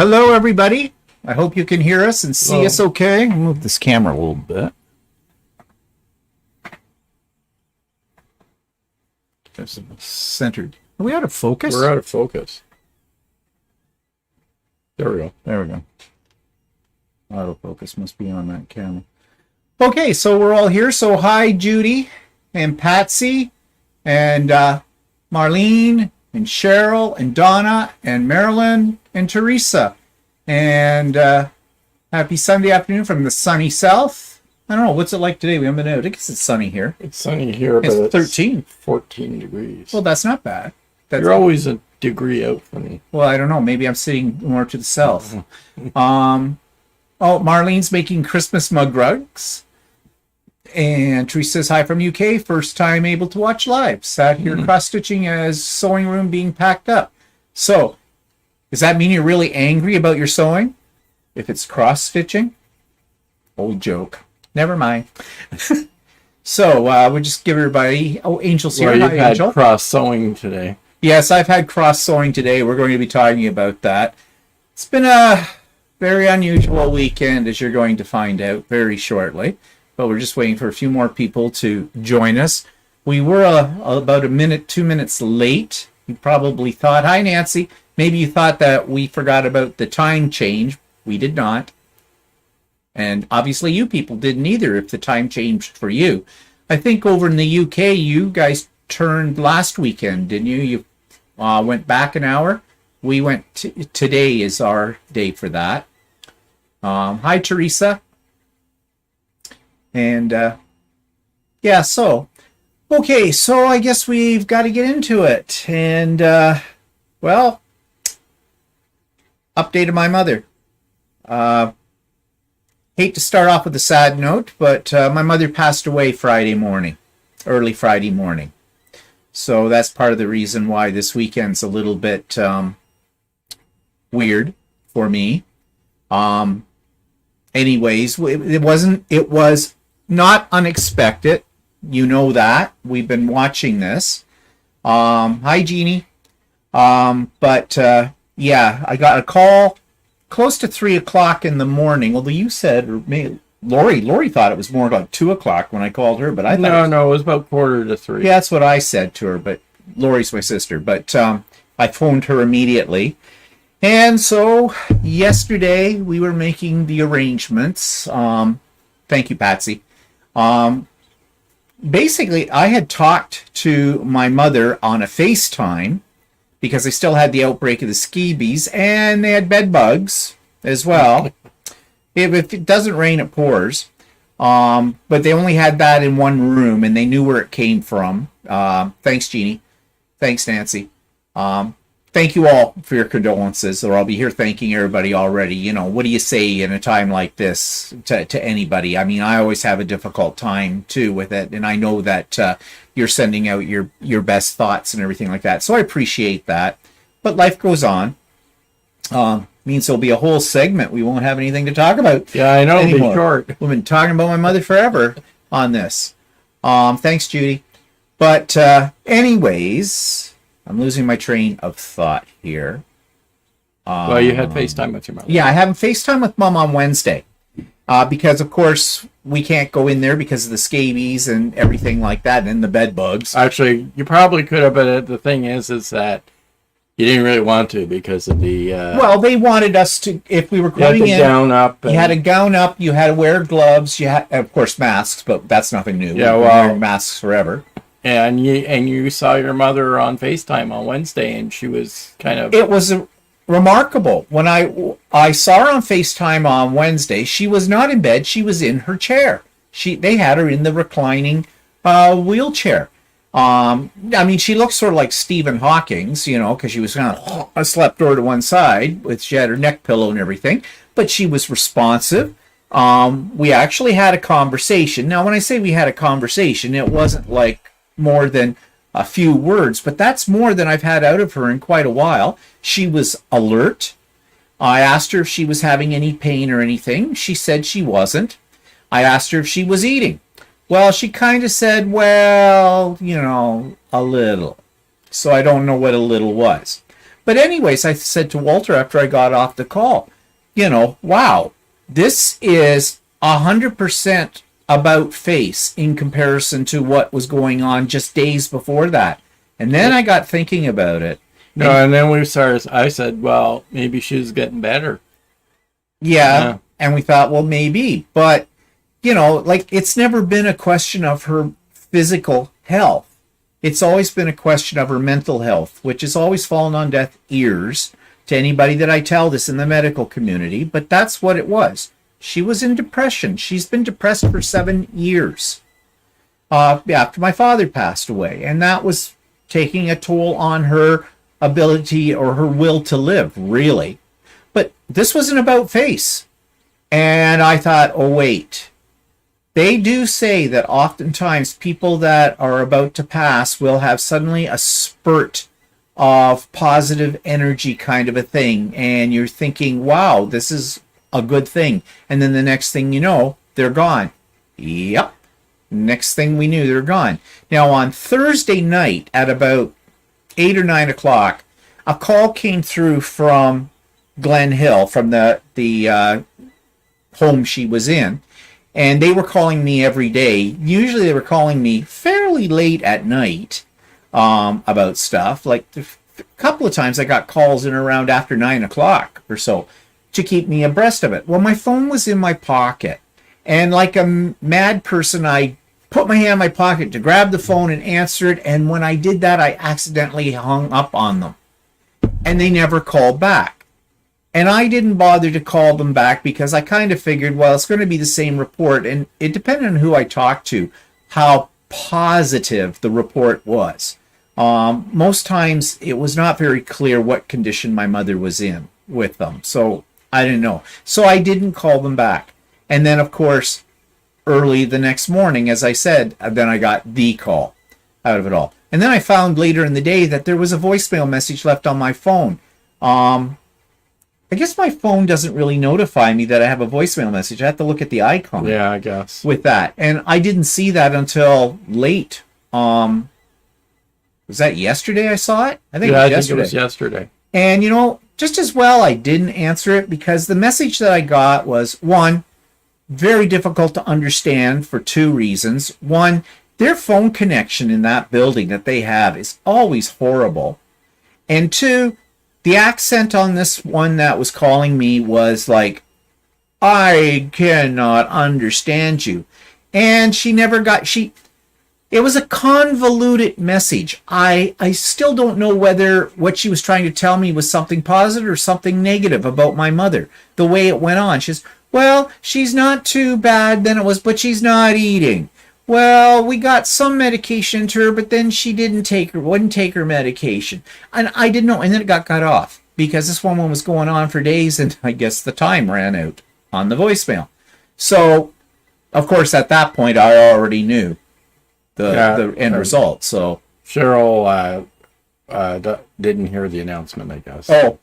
Hello, everybody. I hope you can hear us and see Hello. us okay. I'll move this camera a little bit. There's centered. Are we out of focus? We're out of focus. There we go. There we go. Autofocus must be on that camera. Okay, so we're all here. So hi, Judy and Patsy and Marlene and Cheryl and Donna and Marilyn and Teresa. And happy Sunday afternoon from the sunny south. I don't know, what's it like today? We haven't been out. I guess it's sunny here. It's sunny here, but It's 13. 14 degrees. Well, that's not bad. You're always a degree out from me. Well, I don't know. Maybe I'm sitting more to the south. Marlene's making Christmas mug rugs. And Teresa says, hi from UK. First time able to watch live. Sat here cross-stitching as sewing room being packed up. So, does that mean you're really angry about your sewing? If it's cross-stitching? Old joke. Never mind. So, we'll just give everybody... Oh, Angel's here. Well, you've Hi, had Angel. cross-sewing today. Yes, I've had cross-sewing today. We're going to be talking about that. It's been a very unusual weekend, as you're going to find out very shortly. But we're just waiting for a few more people to join us. We were about 2 minutes late. You probably thought, hi, Nancy. Maybe you thought that we forgot about the time change. We did not. And obviously you people didn't either if the time changed for you. I think over in the UK, you guys turned last weekend, didn't you? You went back an hour. We went, today is our day for that. Hi, Teresa. And, yeah, so, okay, so I guess we've got to get into it. And, well, update of my mother. Hate to start off with a sad note, but my mother passed away Friday morning, early Friday morning. So that's part of the reason why this weekend's a little bit weird for me. Anyways, it was not unexpected. You know that. We've been watching this. Hi, Jeannie. But yeah, I got a call close to 3 o'clock in the morning. Although you said, or maybe Lori thought it was more like 2 o'clock when I called her, but I thought No, it was about 2:45. Yeah, that's what I said to her, but Lori's my sister. But I phoned her immediately. And so yesterday we were making the arrangements. Thank you, Patsy. Basically, I had talked to my mother on a FaceTime because I still had the outbreak of the scabies, and they had bed bugs as well. If it doesn't rain, it pours. But they only had that in one room, and they knew where it came from. Thanks, Jeannie. Thanks, Nancy. Thank you all for your condolences, or I'll be here thanking everybody already. You know, what do you say in a time like this to anybody? I mean, I always have a difficult time, too, with it, and I know that you're sending out your best thoughts and everything like that, so I appreciate that. But life goes on. Means there'll be a whole segment we won't have anything to talk about. Yeah, I know, anymore. be short. We've been talking about my mother forever on this. Thanks, Judy. But anyways... I'm losing my train of thought here. Well, you had FaceTime with your mother. Yeah, I have a FaceTime with Mom on Wednesday. Because, of course, we can't go in there because of the scabies and everything like that and the bed bugs. Actually, you probably could have, but the thing is that you didn't really want to because of the... well, they wanted us to, if we were you had going to in... gown up. You had to gown up, you had to wear gloves, you had, of course, masks, but that's nothing new. Yeah, We've been well... wearing masks forever. And you saw your mother on FaceTime on Wednesday, and she was kind of... It was remarkable. When I saw her on FaceTime on Wednesday, she was not in bed. She was in her chair. They had her in the reclining wheelchair. I mean, she looked sort of like Stephen Hawking's, you know, because she was kind of slept over to one side, she had her neck pillow and everything. But she was responsive. We actually had a conversation. Now, when I say we had a conversation, it wasn't like more than a few words, but that's more than I've had out of her in quite a while. She was alert. I asked her if she was having any pain or anything. She said she wasn't. I asked her if she was eating. Well, she kind of said, well, you know, a little. So I don't know what a little was. But anyways, I said to Walter after I got off the call, wow, this is 100% about face in comparison to what was going on just days before that. And then I got thinking about it. No, and then I said, well, maybe she's getting better. Yeah. And we thought, well, maybe. But, it's never been a question of her physical health. It's always been a question of her mental health, which has always fallen on deaf ears to anybody that I tell this in the medical community. But that's what it was. She was in depression. She's been depressed for 7 years after my father passed away. And that was taking a toll on her ability or her will to live, really. But this wasn't about face. And I thought, oh, wait. They do say that oftentimes people that are about to pass will have suddenly a spurt of positive energy kind of a thing. And you're thinking, wow, this is a good thing. And then the next thing you know, they're gone. Yep. Next thing we knew, they're gone. Now, on Thursday night at about 8 or 9 o'clock, a call came through from Glen Hill, from the home she was in. And they were calling me every day. Usually they were calling me fairly late at night about stuff. Like a couple of times I got calls in around after 9 o'clock or so to keep me abreast of it. Well, my phone was in my pocket. And like a mad person, I put my hand in my pocket to grab the phone and answer it. And when I did that, I accidentally hung up on them. And they never called back. And I didn't bother to call them back because I kind of figured, well, it's going to be the same report. And it depended on who I talked to, how positive the report was. Most times it was not very clear what condition my mother was in with them. So I didn't know. So I didn't call them back. And then, of course, early the next morning, as I said, then I got the call out of it all. And then I found later in the day that there was a voicemail message left on my phone. I guess my phone doesn't really notify me that I have a voicemail message. I have to look at the icon. Yeah, I guess. With that. And I didn't see that until late. Was that yesterday I saw it? I think it was yesterday. And, just as well I didn't answer it because the message that I got was, one, very difficult to understand for 2 reasons. One, their phone connection in that building that they have is always horrible. And 2, the accent on this one that was calling me was like, I cannot understand you. And she never got, it was a convoluted message. I still don't know whether what she was trying to tell me was something positive or something negative about my mother. The way it went on. She's, well, she's not too bad than it was, but she's not eating. Well, we got some medication to her, but then she wouldn't take her medication. And I didn't know. And then it got cut off because this woman was going on for days and I guess the time ran out on the voicemail. So, of course, at that point, I already knew the end result. So Cheryl didn't hear the announcement, I guess. Oh,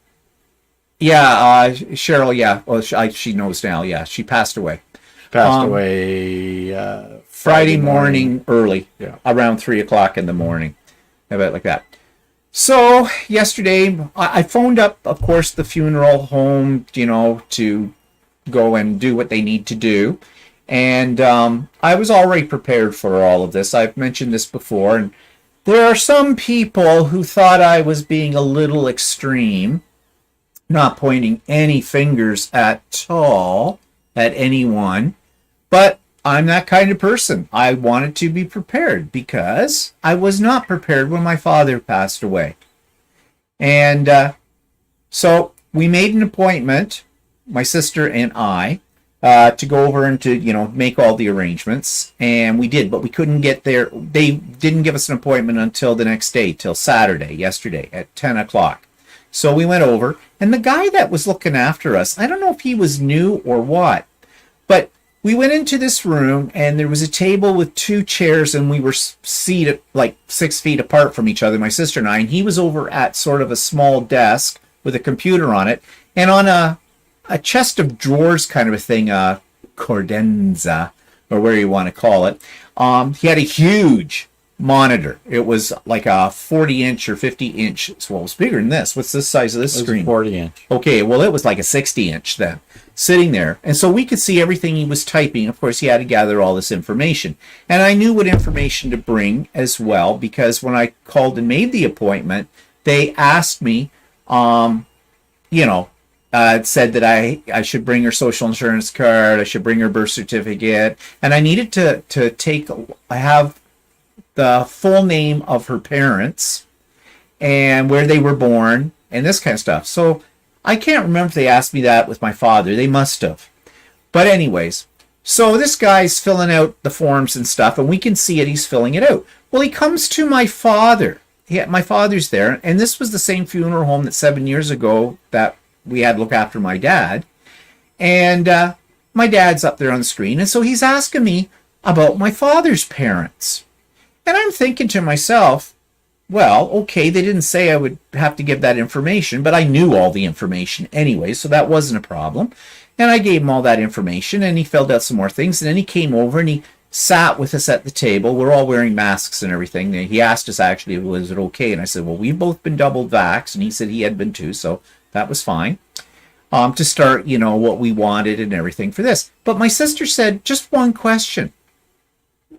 yeah, Cheryl, yeah. Well, she knows now, yeah. She passed away. Passed away Friday morning early, around 3 o'clock in the morning, about like that. So yesterday, I phoned up, of course, the funeral home, to go and do what they need to do. And I was already prepared for all of this. I've mentioned this before. And there are some people who thought I was being a little extreme, not pointing any fingers at all at anyone. But I'm that kind of person. I wanted to be prepared because I was not prepared when my father passed away. And so we made an appointment, my sister and I, to go over and to, make all the arrangements. And we did, but we couldn't get there. They didn't give us an appointment until the next day, till Saturday, yesterday at 10 o'clock. So we went over, and the guy that was looking after us, I don't know if he was new or what, but we went into this room, and there was a table with 2 chairs, and we were seated like 6 feet apart from each other, my sister and I, and he was over at sort of a small desk with a computer on it, and on a chest of drawers kind of a thing, cordenza, or whatever you want to call it, he had a huge monitor. It was like a 40-inch or 50-inch. Well, it was bigger than this. What's the size of this It was screen? 40-inch. Okay, well, it was like a 60-inch then, sitting there. And so we could see everything he was typing. Of course, he had to gather all this information. And I knew what information to bring as well, because when I called and made the appointment, they asked me, it said that I should bring her social insurance card, I should bring her birth certificate, and I needed to have the full name of her parents and where they were born and this kind of stuff. So I can't remember if they asked me that with my father. They must have. But anyways, so this guy's filling out the forms and stuff, and we can see it. He's filling it out. Well, he comes to my father. My father's there, and this was the same funeral home that 7 years ago that we had to look after my dad. And my dad's up there on the screen, and so he's asking me about my father's parents. And I'm thinking to myself, well, okay, they didn't say I would have to give that information, but I knew all the information anyway, so that wasn't a problem. And I gave him all that information, and he filled out some more things, and then he came over and he sat with us at the table. We're all wearing masks and everything. He asked us actually, was it okay? And I said, well, we've both been double vaxxed, and he said he had been too, so that was fine. To start, what we wanted and everything for this. But my sister said, just one question.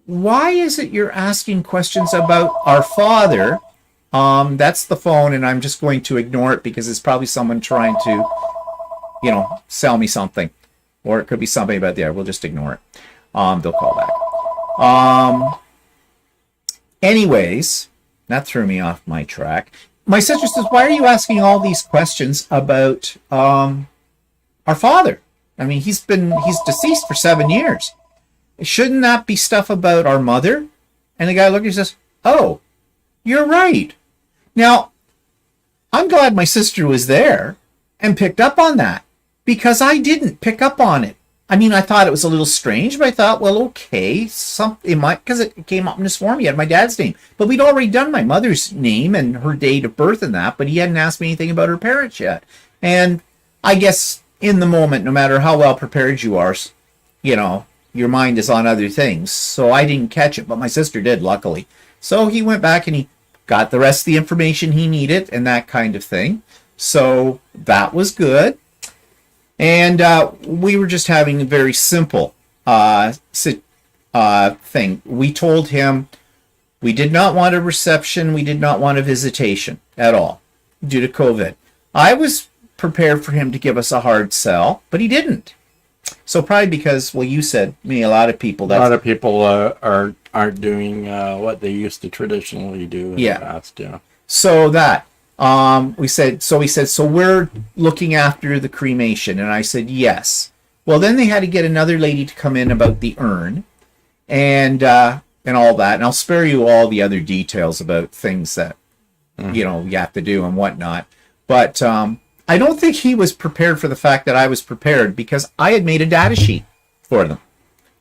Why is it you're asking questions about our father? That's the phone, and I'm just going to ignore it because it's probably someone trying to, sell me something. Or it could be something about there. We'll just ignore it. They'll call back. Anyways, that threw me off my track. My sister says, why are you asking all these questions about our father? I mean, he's deceased for 7 years. Shouldn't that be stuff about our mother? And the guy looked and says, oh, you're right. Now, I'm glad my sister was there and picked up on that, because I didn't pick up on it. I mean, I thought it was a little strange, but I thought, well, okay, it might, because it came up in his form. He had my dad's name, but we'd already done my mother's name and her date of birth and that, but he hadn't asked me anything about her parents yet. And I guess in the moment, no matter how well prepared you are, your mind is on other things. So I didn't catch it, but my sister did, luckily. So he went back and he got the rest of the information he needed and that kind of thing. So that was good. And we were just having a very simple thing. We told him we did not want a reception. We did not want a visitation at all due to COVID. I was prepared for him to give us a hard sell, but he didn't. So probably because, well, you said, a lot of people aren't doing what they used to traditionally do in the past. Yeah. So that. He said, so we're looking after the cremation. And I said, yes. Well, then they had to get another lady to come in about the urn and all that. And I'll spare you all the other details about things that, you have to do and whatnot. But, I don't think he was prepared for the fact that I was prepared, because I had made a data sheet for them,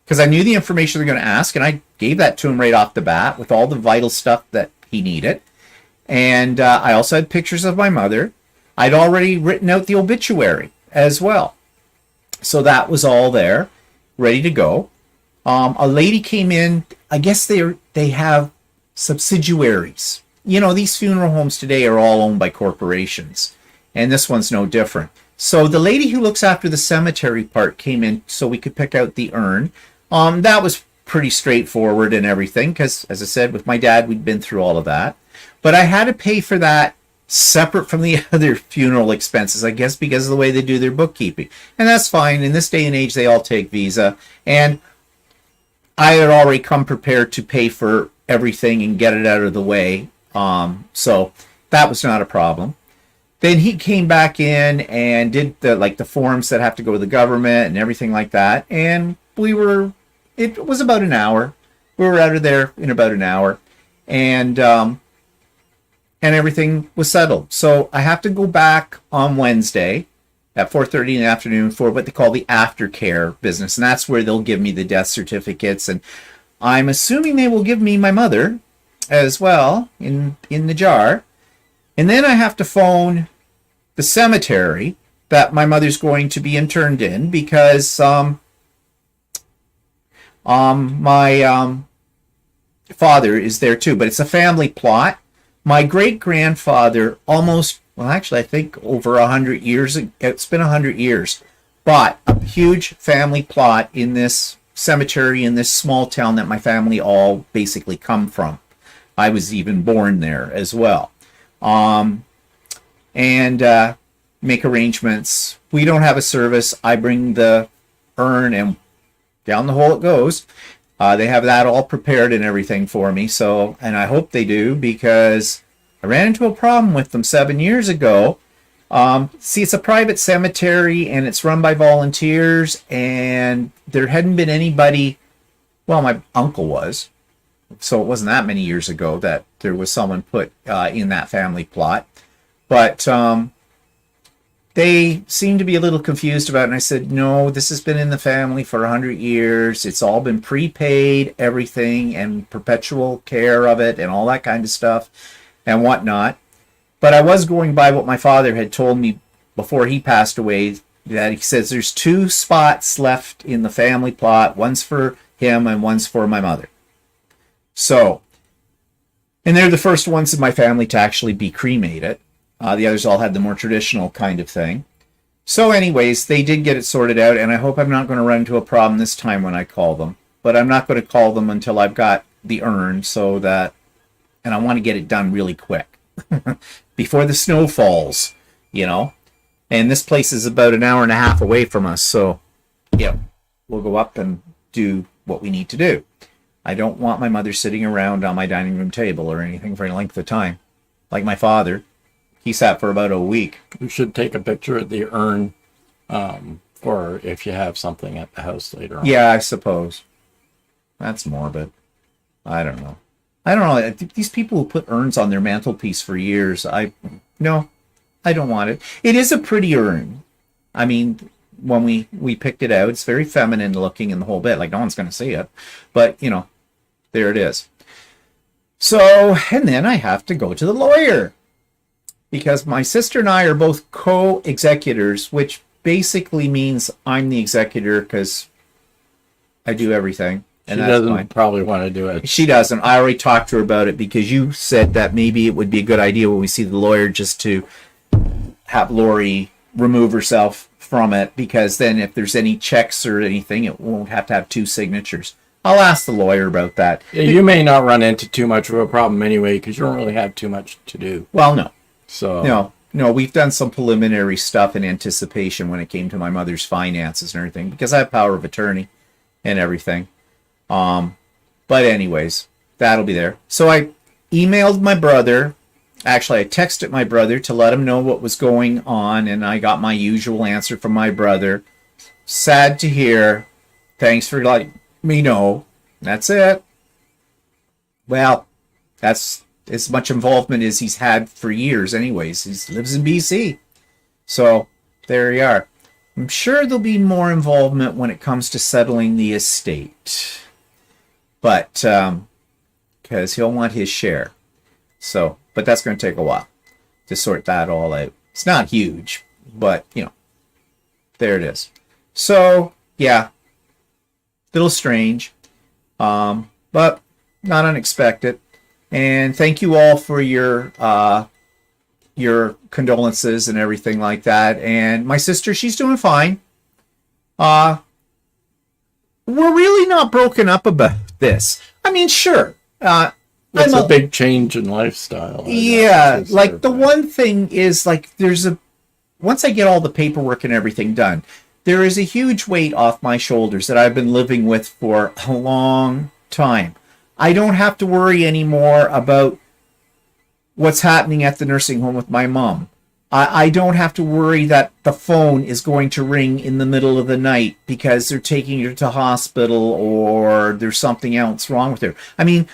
because I knew the information they're going to ask. And I gave that to him right off the bat with all the vital stuff that he needed. And I also had pictures of my mother. I'd already written out the obituary as well. So that was all there, ready to go. A lady came in. I guess they have subsidiaries. These funeral homes today are all owned by corporations. And this one's no different. So the lady who looks after the cemetery part came in so we could pick out the urn. That was pretty straightforward and everything, because, as I said, with my dad, we'd been through all of that. But I had to pay for that separate from the other funeral expenses, I guess, because of the way they do their bookkeeping. And that's fine. In this day and age, they all take Visa. And I had already come prepared to pay for everything and get it out of the way. So that was not a problem. Then he came back in and did the forms that have to go to the government and everything like that. And it was about an hour. We were out of there in about an hour. And everything was settled. So I have to go back on Wednesday at 4:30 in the afternoon for what they call the aftercare business. And that's where they'll give me the death certificates. And I'm assuming they will give me my mother as well in the jar. And then I have to phone the cemetery that my mother's going to be interned in, because my father is there too, but it's a family plot. My great grandfather I think over 100 years, it's been 100 years, bought a huge family plot in this cemetery in this small town that my family all basically come from. I was even born there as well. And make arrangements. We don't have a service. I bring the urn and down the hole it goes. They have that all prepared and everything for me. So, and I hope they do, because I ran into a problem with them 7 years ago. See, it's a private cemetery and it's run by volunteers, and there hadn't been anybody. Well, my uncle was, so it wasn't that many years ago that there was someone put in that family plot. But they seemed to be a little confused about it, and I said, no, this has been in the family for 100 years. It's all been prepaid, everything, and perpetual care of it and all that kind of stuff and whatnot. But I was going by what my father had told me before he passed away, that he says there's 2 spots left in the family plot. One's for him and one's for my mother. So, and they're the first ones in my family to actually be cremated. The others all had the more traditional kind of thing. So anyways, they did get it sorted out, and I hope I'm not going to run into a problem this time when I call them. But I'm not going to call them until I've got the urn, so that, and I want to get it done really quick. Before the snow falls, And this place is about an hour and a half away from us, so yeah, we'll go up and do what we need to do. I don't want my mother sitting around on my dining room table or anything for any length of time. Like my father, he sat for about a week. You should take a picture of the urn, or if you have something at the house later on. Yeah, I suppose. That's morbid. I don't know. These people who put urns on their mantelpiece for years, no, I don't want it. It is a pretty urn. I mean, when we picked it out, it's very feminine looking in the whole bit. Like, no one's going to see it. But, there it is. So, and then I have to go to the lawyer. Because my sister and I are both co-executors, which basically means I'm the executor because I do everything. And she doesn't probably want to do it. She doesn't. I already talked to her about it, because you said that maybe it would be a good idea when we see the lawyer just to have Lori remove herself from it, because then if there's any checks or anything, it won't have to have 2 signatures. I'll ask the lawyer about that. Yeah, you may not run into too much of a problem anyway, because you don't really have too much to do. Well, no. So No, we've done some preliminary stuff in anticipation when it came to my mother's finances and everything, because I have power of attorney and everything. But anyways, that'll be there. So I emailed my brother. Actually, I texted my brother to let him know what was going on, and I got my usual answer from my brother. Sad to hear. Thanks for letting me know. That's it. Well, that's as much involvement as he's had for years anyways. He lives in BC. So, there you are. I'm sure there'll be more involvement when it comes to settling the estate. But, because he'll want his share. So, but that's going to take a while to sort that all out. It's not huge, but, there it is. So, yeah, little strange, but not unexpected. And thank you all for your condolences and everything like that. And my sister, she's doing fine. We're really not broken up about this. I mean, sure. It's a big change in lifestyle. Yeah, like the one thing is, like, once I get all the paperwork and everything done, there is a huge weight off my shoulders that I've been living with for a long time. I don't have to worry anymore about what's happening at the nursing home with my mom. I don't have to worry that the phone is going to ring in the middle of the night because they're taking her to hospital or there's something else wrong with her. I mean,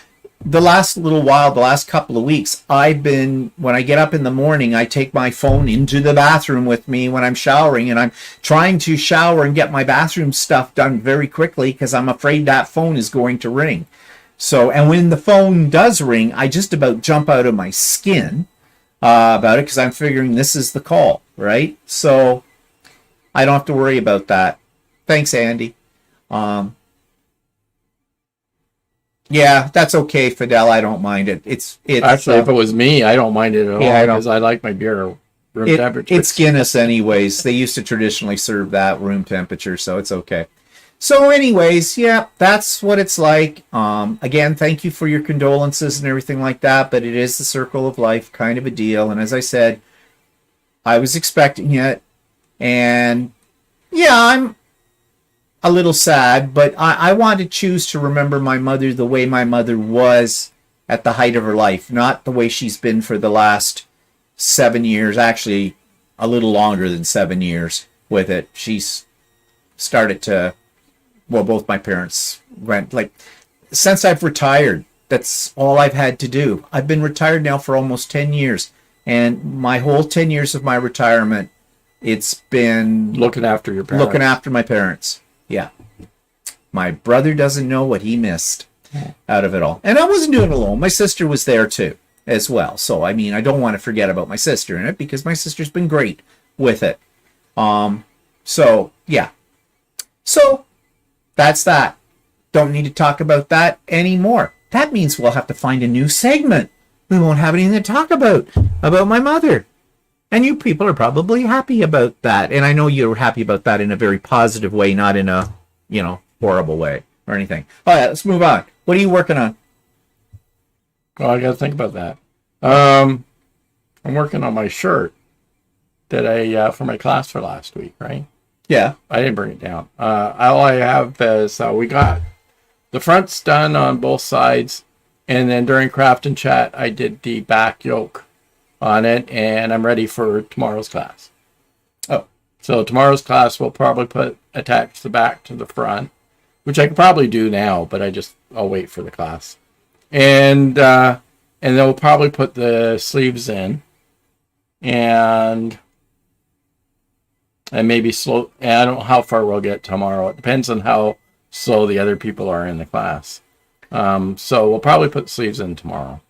the last little while, the last couple of weeks, when I get up in the morning, I take my phone into the bathroom with me when I'm showering, and I'm trying to shower and get my bathroom stuff done very quickly because I'm afraid that phone is going to ring. So, and when the phone does ring, I just about jump out of my skin about it because I'm figuring this is the call, right? So I don't have to worry about that. Thanks, Andy. Yeah, that's okay, Fidel. I don't mind it. It's Actually, if it was me, I don't mind it at all Yeah, I don't. because I like my beer room temperature. it's Guinness anyways. They used to traditionally serve that room temperature, so it's okay. So anyways, yeah, that's what it's like. Again, thank you for your condolences and everything like that, but it is the circle of life kind of a deal. And as I said, I was expecting it, and yeah, I'm a little sad, but I want to choose to remember my mother the way my mother was at the height of her life, not the way she's been for the last 7 years, actually a little longer than 7 years with it. She's started to, well, both my parents went, like, since I've retired, that's all I've had to do. I've been retired now for almost 10 years, and my whole 10 years of my retirement, it's been Looking after your parents. looking after my parents. Yeah. My brother doesn't know what he missed out of it all. And I wasn't doing it alone. My sister was there too, as well. So, I mean, I don't want to forget about my sister in it because my sister's been great with it. So, yeah. So, that's that. Don't need to talk about that anymore. That means we'll have to find a new segment. We won't have anything to talk about my mother. And you people are probably happy about that. And I know you're happy about that in a very positive way, not in a, horrible way or anything. All right, let's move on. What are you working on? Oh, I got to think about that. I'm working on my shirt that I for my class for last week, right? Yeah. I didn't bring it down. All I have is we got the front's done on both sides, and then during craft and chat, I did the back yoke on it, and I'm ready for tomorrow's class. Oh. So tomorrow's class will probably attach the back to the front, which I could probably do now, but I'll wait for the class. And they'll probably put the sleeves in, and maybe slow. And I don't know how far we'll get tomorrow. It depends on how slow the other people are in the class. So we'll probably put sleeves in tomorrow.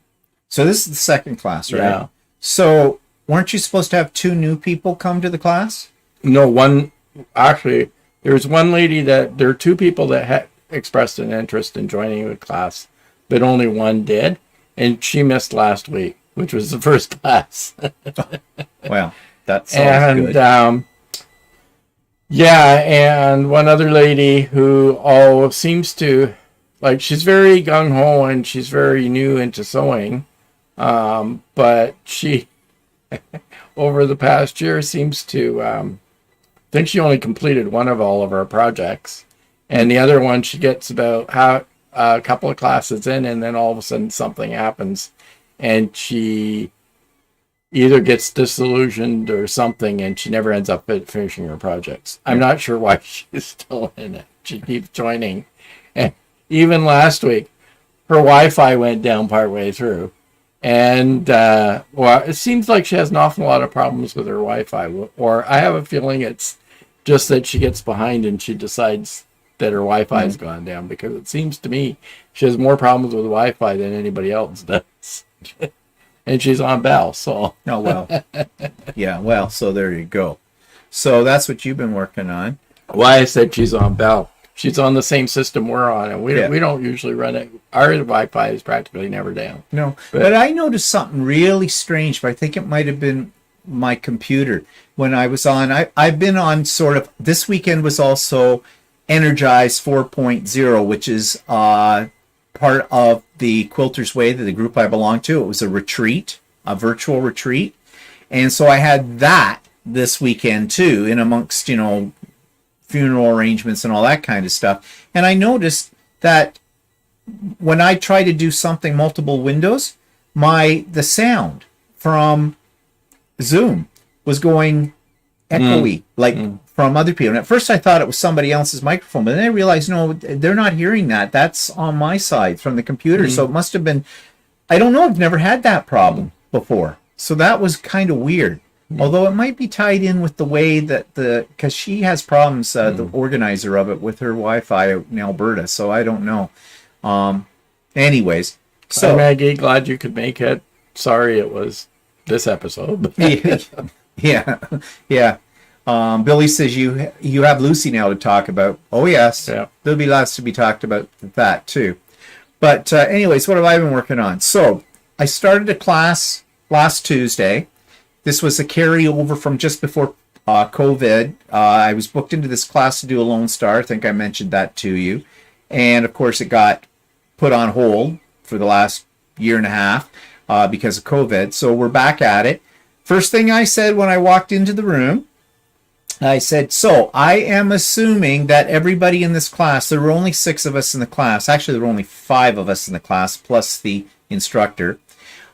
So this is the second class, right? Yeah. So weren't you supposed to have 2 new people come to the class? No, one. Actually, there's one lady there are 2 people that had expressed an interest in joining the class, but only one did, and she missed last week, which was the first class. Well, that sounds good. Yeah, and one other lady who seems to, like, she's very gung-ho and she's very new into sewing, but she, over the past year, seems to, I think she only completed one of all of our projects, and the other one she gets about a couple of classes in, and then all of a sudden something happens, and she either gets disillusioned or something, and she never ends up finishing her projects. I'm not sure why she's still in it. She keeps joining. And even last week, her Wi-Fi went down partway through. And, it seems like she has an awful lot of problems with her Wi-Fi. Or I have a feeling it's just that she gets behind and she decides that her Wi-Fi has gone down. Because it seems to me she has more problems with Wi-Fi than anybody else does. And she's on Bell, so. Oh, well. Yeah, well, so there you go. So that's what you've been working on. Why I said she's on Bell. She's on the same system we're on, and we don't usually run it. Our Wi-Fi is practically never down. No, but I noticed something really strange, but I think it might have been my computer. When I was on, I've been on sort of, this weekend was also Energize 4.0, which is part of the Quilter's Way, the group I belong to. It was a retreat, a virtual retreat. And so I had that this weekend too, in amongst, funeral arrangements and all that kind of stuff. And I noticed that when I try to do something multiple windows, the sound from Zoom was going echoey, from other people. And at first I thought it was somebody else's microphone, but then I realized, no, they're not hearing that. That's on my side from the computer. So it must have been, I don't know, I've never had that problem before. So that was kind of weird. Although it might be tied in with the way that because she has problems, the organizer of it, with her Wi-Fi in Alberta. So I don't know. Anyways. So Hi, Maggie, glad you could make it. Sorry it was this episode. Yeah. Billy says you have Lucy now to talk about. Oh yes, yeah. There'll be lots to be talked about that too. But anyways, what have I been working on? So I started a class last Tuesday. This was a carryover from just before COVID. I was booked into this class to do a Lone Star. I think I mentioned that to you. And of course, it got put on hold for the last year and a half because of COVID. So we're back at it. First thing I said when I walked into the room, I said, so I am assuming that everybody in this class, there were only 6 of us in the class. Actually, there were only 5 of us in the class, plus the instructor,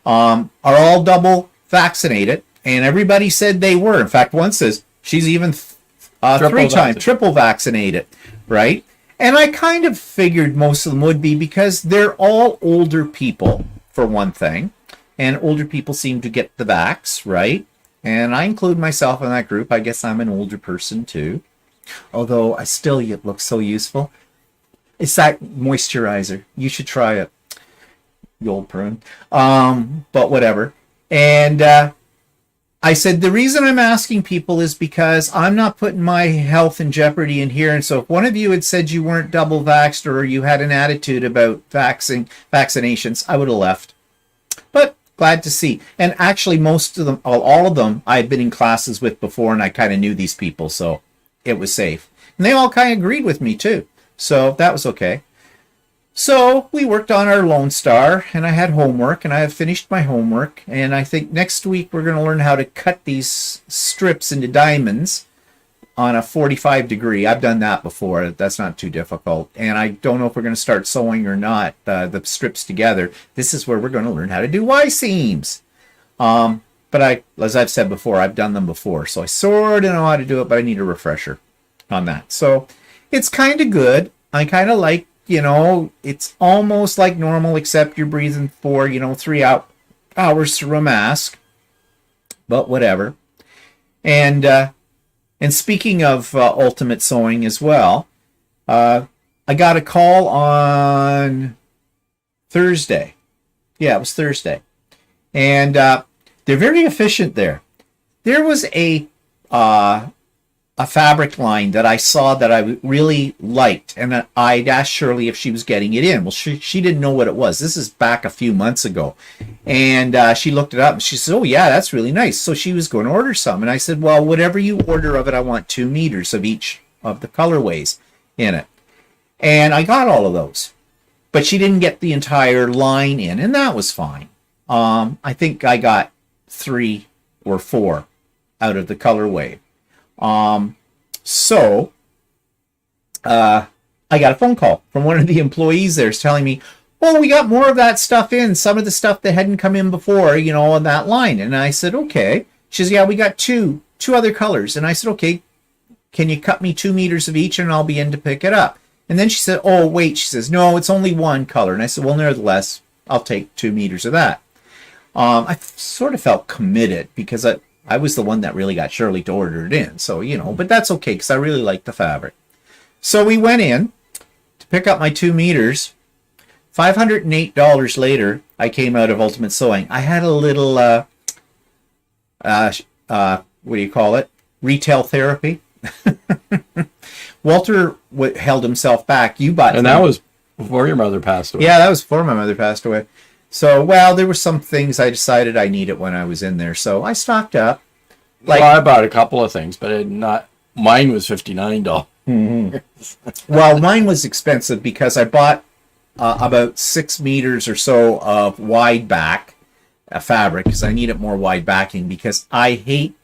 are all double vaccinated. And everybody said they were. In fact, one says she's even 3 times triple vaccinated, right? And I kind of figured most of them would be because they're all older people, for one thing. And older people seem to get the vax, right? And I include myself in that group. I guess I'm an older person too. Although I still look so useful. It's that moisturizer. You should try it. You old prune. But whatever. And I said, the reason I'm asking people is because I'm not putting my health in jeopardy in here. And so if one of you had said you weren't double vaxxed or you had an attitude about vaccinations, I would have left. But glad to see. And actually, most of them, all of them, I had been in classes with before, and I kind of knew these people, so it was safe. And they all kind of agreed with me, too. So that was okay. So we worked on our Lone Star, and I had homework, and I have finished my homework. And I think next week we're going to learn how to cut these strips into diamonds on a 45 degree. I've done that before. That's not too difficult. And I don't know if we're going to start sewing or not the strips together. This is where we're going to learn how to do Y-seams. But as I've said before, I've done them before. So I sort of know how to do it, but I need a refresher on that. So it's kind of good. I kind of like, it's almost like normal, except you're breathing for, 3 hours through a mask. But whatever. And speaking of ultimate sewing as well, I got a call on Thursday. Yeah, it was Thursday. And they're very efficient there. There was a fabric line that I saw that I really liked, and I'd asked Shirley if she was getting it in. Well, she didn't know what it was. This is back a few months ago. And she looked it up, and she said, oh, yeah, that's really nice. So she was going to order some. And I said, well, whatever you order of it, I want 2 meters of each of the colorways in it. And I got all of those. But she didn't get the entire line in, and that was fine. I think I got 3 or 4 out of the colorway. So I got a phone call from one of the employees there telling me, oh, we got more of that stuff in, some of the stuff that hadn't come in before, on that line. And I said, okay. She says, yeah, we got two other colors. And I said, okay, can you cut me 2 meters of each and I'll be in to pick it up? And then she said, oh, wait, she says, no, it's only 1 color. And I said, well, nevertheless, I'll take 2 meters of that. I sort of felt committed because I was the one that really got Shirley to order it in. So, but that's okay because I really like the fabric. So we went in to pick up my 2 meters. $508 later, I came out of Ultimate Sewing. I had a little, what do you call it? Retail therapy. Walter held himself back. You bought, and that was before your mother passed away. Yeah, that was before my mother passed away. So, well, there were some things I decided I needed when I was in there, so I stocked up. Well, I bought a couple of things, but mine was $59. Mm-hmm. Well, mine was expensive because I bought about 6 meters or so of wide back fabric because I needed more wide backing because I hate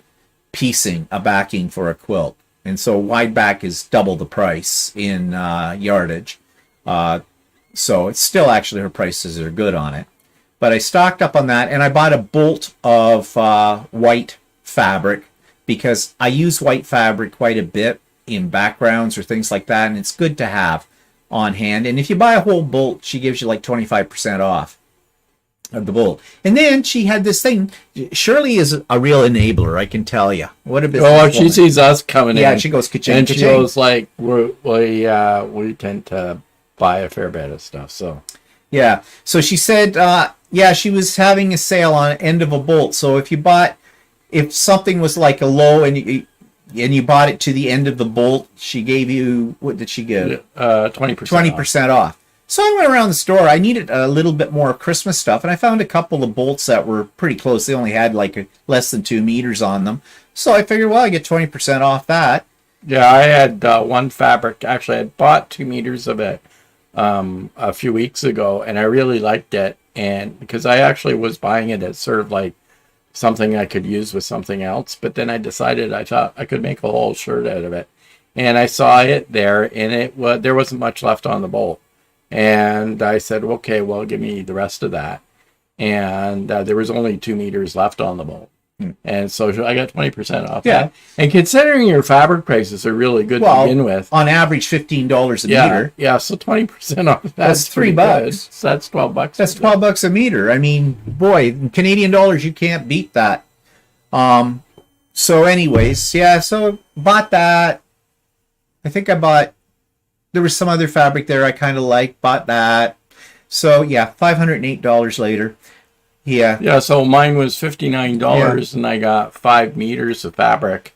piecing a backing for a quilt. And so wide back is double the price in yardage. So it's still actually, her prices are good on it. But I stocked up on that, and I bought a bolt of white fabric because I use white fabric quite a bit in backgrounds or things like that, and it's good to have on hand. And if you buy a whole bolt, she gives you like 25% off of the bolt. And then she had this thing. Shirley is a real enabler, I can tell you. What a business woman. She sees us coming in. Yeah, she goes, ka-ching, and ka-ching. She goes like, we tend to buy a fair bit of stuff, so. Yeah, so she said, she was having a sale on end of a bolt. So if something was like a low and you bought it to the end of the bolt, she gave you, what did she give? 20%. 20% off. So I went around the store. I needed a little bit more Christmas stuff, and I found a couple of bolts that were pretty close. They only had like less than 2 meters on them. So I figured, well, I get 20% off that. Yeah, I had one fabric. Actually, I had bought 2 meters of it a few weeks ago, and I really liked it. And because I actually was buying it as sort of like something I could use with something else, but then I decided I thought I could make a whole shirt out of it. And I saw it there, and there wasn't much left on the bolt. And I said, okay, well, give me the rest of that. And there was only 2 meters left on the bolt. And so I got 20% off. Yeah. That. And considering your fabric prices are really good to begin with. On average, $15 a meter. Yeah, so 20% off. That's $3. So that's $12. That's $12 a meter. I mean, boy, in Canadian dollars, you can't beat that. So anyways, yeah, so bought that. I think I bought, there was some other fabric there I kind of liked, bought that. So yeah, $508 later. Yeah. Yeah, so mine was $59 and I got 5 meters of fabric,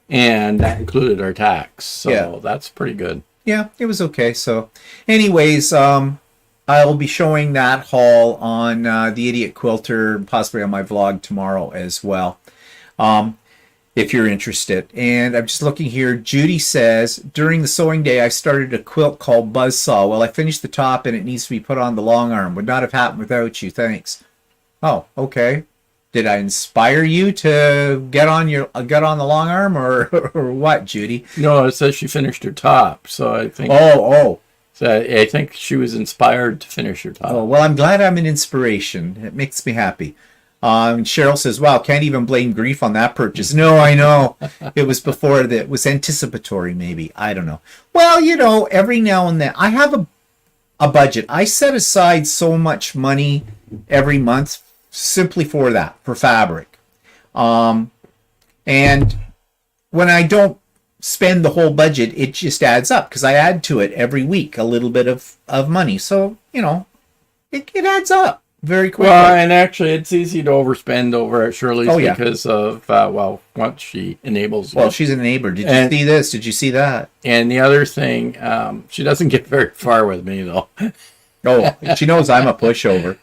and that included our tax. So that's pretty good. Yeah, it was okay. So anyways, I'll be showing that haul on the Idiot Quilter, possibly on my vlog tomorrow as well. If you're interested. And I'm just looking here. Judy says, during the sewing day, I started a quilt called Buzzsaw. Well, I finished the top and it needs to be put on the long arm. Would not have happened without you. Thanks. Oh, okay. Did I inspire you to get on the long arm or what, Judy? No, it says she finished her top. So I think. So I think she was inspired to finish her top. Oh, well, I'm glad I'm an inspiration. It makes me happy. Cheryl says, wow, can't even blame grief on that purchase. No, I know. It was before that. It was anticipatory, maybe. I don't know. Well, you know, every now and then, I have a budget. I set aside so much money every month simply for that, for fabric. And when I don't spend the whole budget, it just adds up because I add to it every week a little bit of money. So, you know, it adds up very quickly. Well, and actually, it's easy to overspend over at Shirley's because of, once she enables you. Well, she's a neighbor. Did you see this? Did you see that? And the other thing, she doesn't get very far with me, though. Oh, she knows I'm a pushover.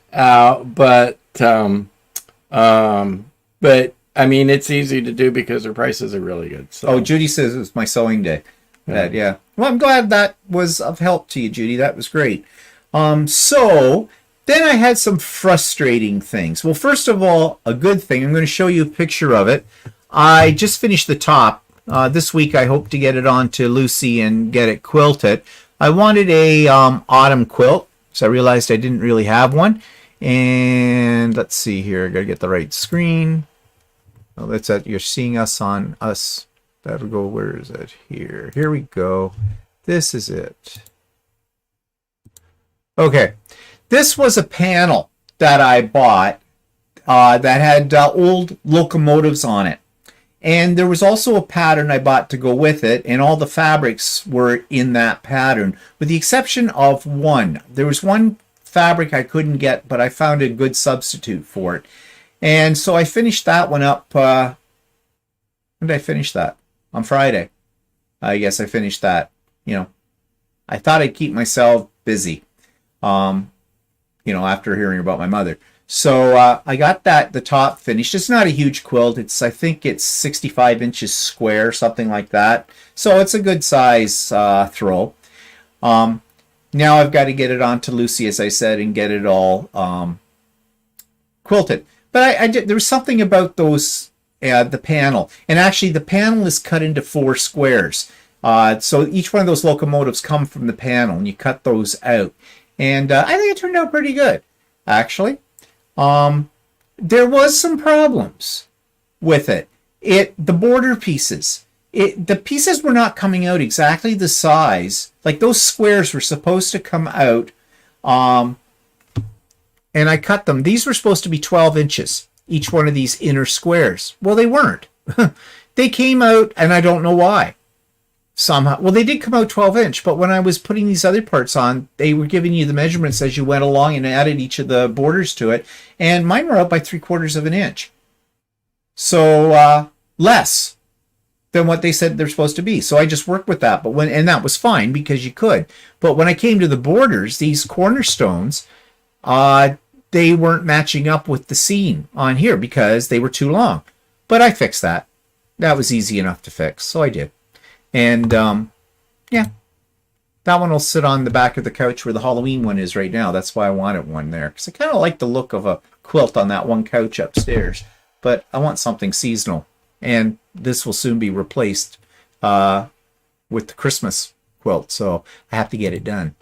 But I mean, it's easy to do because her prices are really good. So. Oh, Judy says it was my sewing day. Yeah. Well, I'm glad that was of help to you, Judy. That was great. So then I had some frustrating things. Well, first of all, a good thing. I'm going to show you a picture of it. I just finished the top. This week I hope to get it on to Lucy and get it quilted. I wanted a autumn quilt, so I realized I didn't really have one. And let's see here. I got to get the right screen. Oh, that's it. You're seeing us on us. That'll go. Where is it? Here. Here we go. This is it. Okay. This was a panel that I bought that had old locomotives on it. And there was also a pattern I bought to go with it, and all the fabrics were in that pattern, with the exception of one. There was one fabric I couldn't get, but I found a good substitute for it. And so I finished that one up. When did I finish that? On Friday. I guess I finished that. You know, I thought I'd keep myself busy, you know, after hearing about my mother. So I got the top finished. It's not a huge quilt. I think it's 65 inches square, something like that. So it's a good size throw. Now I've got to get it on to Lucy, as I said, and get it all quilted. But there was something about those, the panel. And actually, the panel is cut into 4 squares. So each one of those locomotives come from the panel, and you cut those out. And I think it turned out pretty good, actually. There was some problems with it. The border pieces. The pieces were not coming out exactly the size. Like those squares were supposed to come out, and I cut them. These were supposed to be 12 inches, each one of these inner squares. Well, they weren't. They came out, and I don't know why. Somehow, well, they did come out 12-inch, but when I was putting these other parts on, they were giving you the measurements as you went along and added each of the borders to it, and mine were out by 3/4 of an inch. So, less. than what they said they're supposed to be. So I just worked with that. And that was fine because you could. But when I came to the borders, these cornerstones, they weren't matching up with the seam on here because they were too long. But I fixed that. That was easy enough to fix. So I did. And yeah, that one will sit on the back of the couch where the Halloween one is right now. That's why I wanted one there. Because I kind of like the look of a quilt on that one couch upstairs. But I want something seasonal. And this will soon be replaced with the Christmas quilt. So I have to get it done.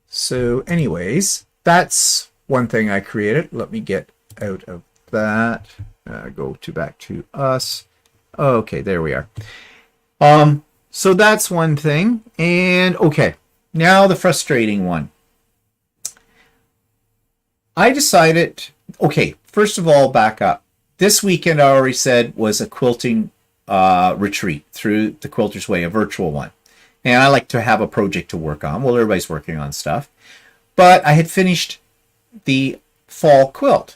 So anyways, that's one thing I created. Let me get out of that. Go back to us. Okay, there we are. So that's one thing. And okay, now the frustrating one. I decided, okay, first of all, back up. This weekend, I already said, was a quilting retreat through the Quilter's Way, a virtual one. And I like to have a project to work on. Well, everybody's working on stuff. But I had finished the fall quilt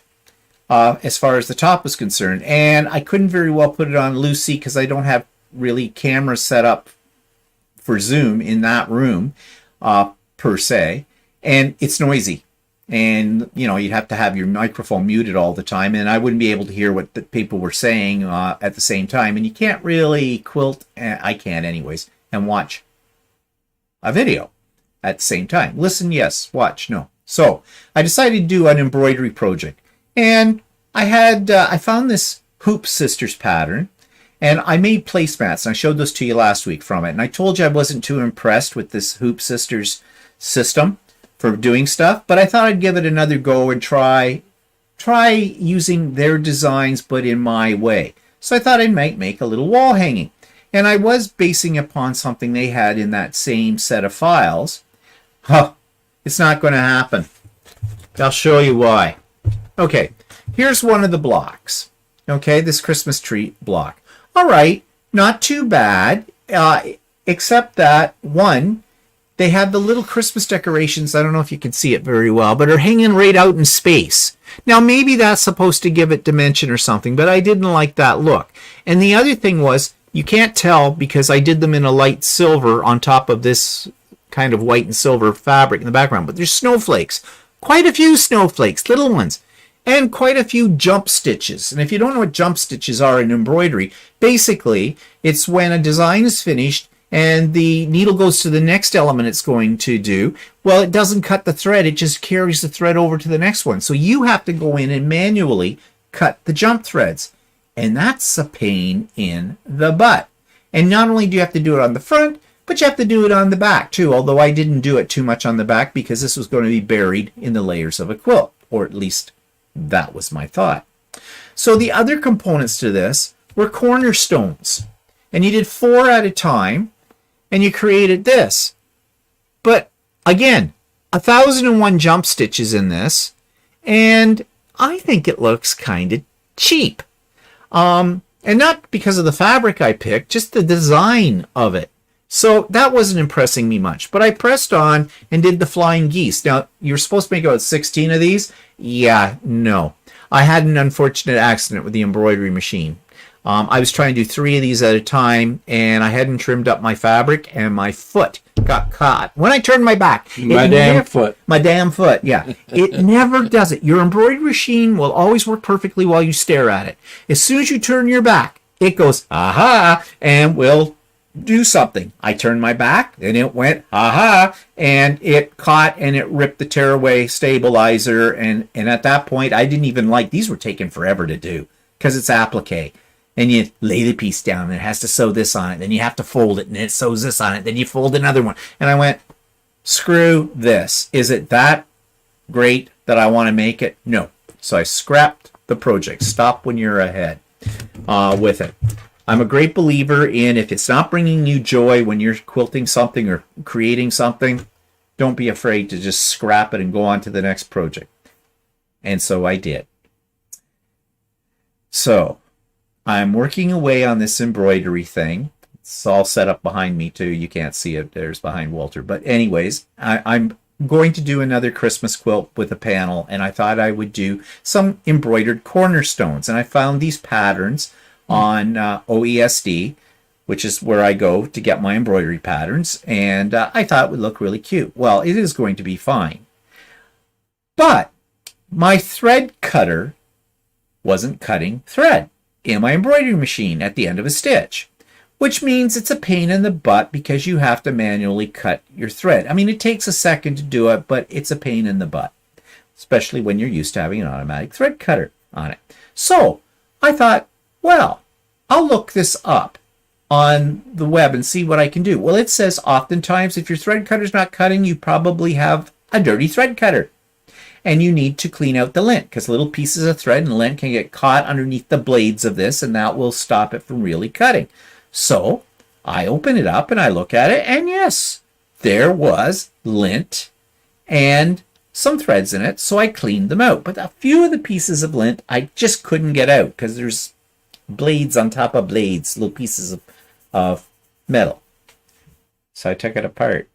as far as the top was concerned. And I couldn't very well put it on Lucy because I don't have really cameras set up for Zoom in that room per se. And it's noisy. And, you know, you'd have to have your microphone muted all the time. And I wouldn't be able to hear what the people were saying at the same time. And you can't really quilt, I can't anyways, and watch a video at the same time. Listen, yes. Watch, no. So I decided to do an embroidery project. And I found this Hoop Sisters pattern. And I made placemats. And I showed those to you last week from it. And I told you I wasn't too impressed with this Hoop Sisters system for doing stuff, but I thought I'd give it another go and try using their designs, but in my way. So I thought I might make a little wall hanging. And I was basing upon something they had in that same set of files. Huh, it's not going to happen. I'll show you why. Okay, here's one of the blocks. Okay, this Christmas tree block. All right, not too bad, except that one, they have the little Christmas decorations. I don't know if you can see it very well, but are hanging right out in space. Now, maybe that's supposed to give it dimension or something, but I didn't like that look. And the other thing was, you can't tell because I did them in a light silver on top of this kind of white and silver fabric in the background, but there's snowflakes. Quite a few snowflakes, little ones, and quite a few jump stitches. And if you don't know what jump stitches are in embroidery, basically, it's when a design is finished and the needle goes to the next element it's going to do. Well, it doesn't cut the thread. It just carries the thread over to the next one. So you have to go in and manually cut the jump threads. And that's a pain in the butt. And not only do you have to do it on the front, but you have to do it on the back too. Although I didn't do it too much on the back because this was going to be buried in the layers of a quilt. Or at least that was my thought. So the other components to this were cornerstones. And you did 4 at a time. And you created this. But again, 1,001 jump stitches in this. And I think it looks kind of cheap. And not because of the fabric I picked, just the design of it. So that wasn't impressing me much. But I pressed on and did the flying geese. Now, you're supposed to make about 16 of these. Yeah, no. I had an unfortunate accident with the embroidery machine. I was trying to do 3 of these at a time, and I hadn't trimmed up my fabric, and my foot got caught. When I turned my back. My damn foot. My damn foot, yeah. It never does it. Your embroidery machine will always work perfectly while you stare at it. As soon as you turn your back, it goes, aha, and will do something. I turned my back, and it went, aha, and it caught, and it ripped the tearaway stabilizer, and at that point, I didn't even like, these were taking forever to do, because it's applique. And you lay the piece down, and it has to sew this on it. Then you have to fold it, and it sews this on it. Then you fold another one. And I went, screw this. Is it that great that I want to make it? No. So I scrapped the project. Stop when you're ahead with it. I'm a great believer in if it's not bringing you joy when you're quilting something or creating something, don't be afraid to just scrap it and go on to the next project. And so I did. So I'm working away on this embroidery thing. It's all set up behind me too. You can't see it. There's behind Walter. But anyways, I'm going to do another Christmas quilt with a panel, and I thought I would do some embroidered cornerstones. And I found these patterns on OESD, which is where I go to get my embroidery patterns, and I thought it would look really cute. Well, it is going to be fine. But my thread cutter wasn't cutting thread in my embroidery machine at the end of a stitch, which means it's a pain in the butt because you have to manually cut your thread. I mean, it takes a second to do it, but it's a pain in the butt, especially when you're used to having an automatic thread cutter on it. So I thought, well, I'll look this up on the web and see what I can do. Well, it says oftentimes if your thread cutter's not cutting, you probably have a dirty thread cutter. And you need to clean out the lint because little pieces of thread and lint can get caught underneath the blades of this, and that will stop it from really cutting. So I open it up and I look at it, and yes, there was lint and some threads in it, so I cleaned them out. But a few of the pieces of lint I just couldn't get out because there's blades on top of blades, little pieces of metal. So I took it apart.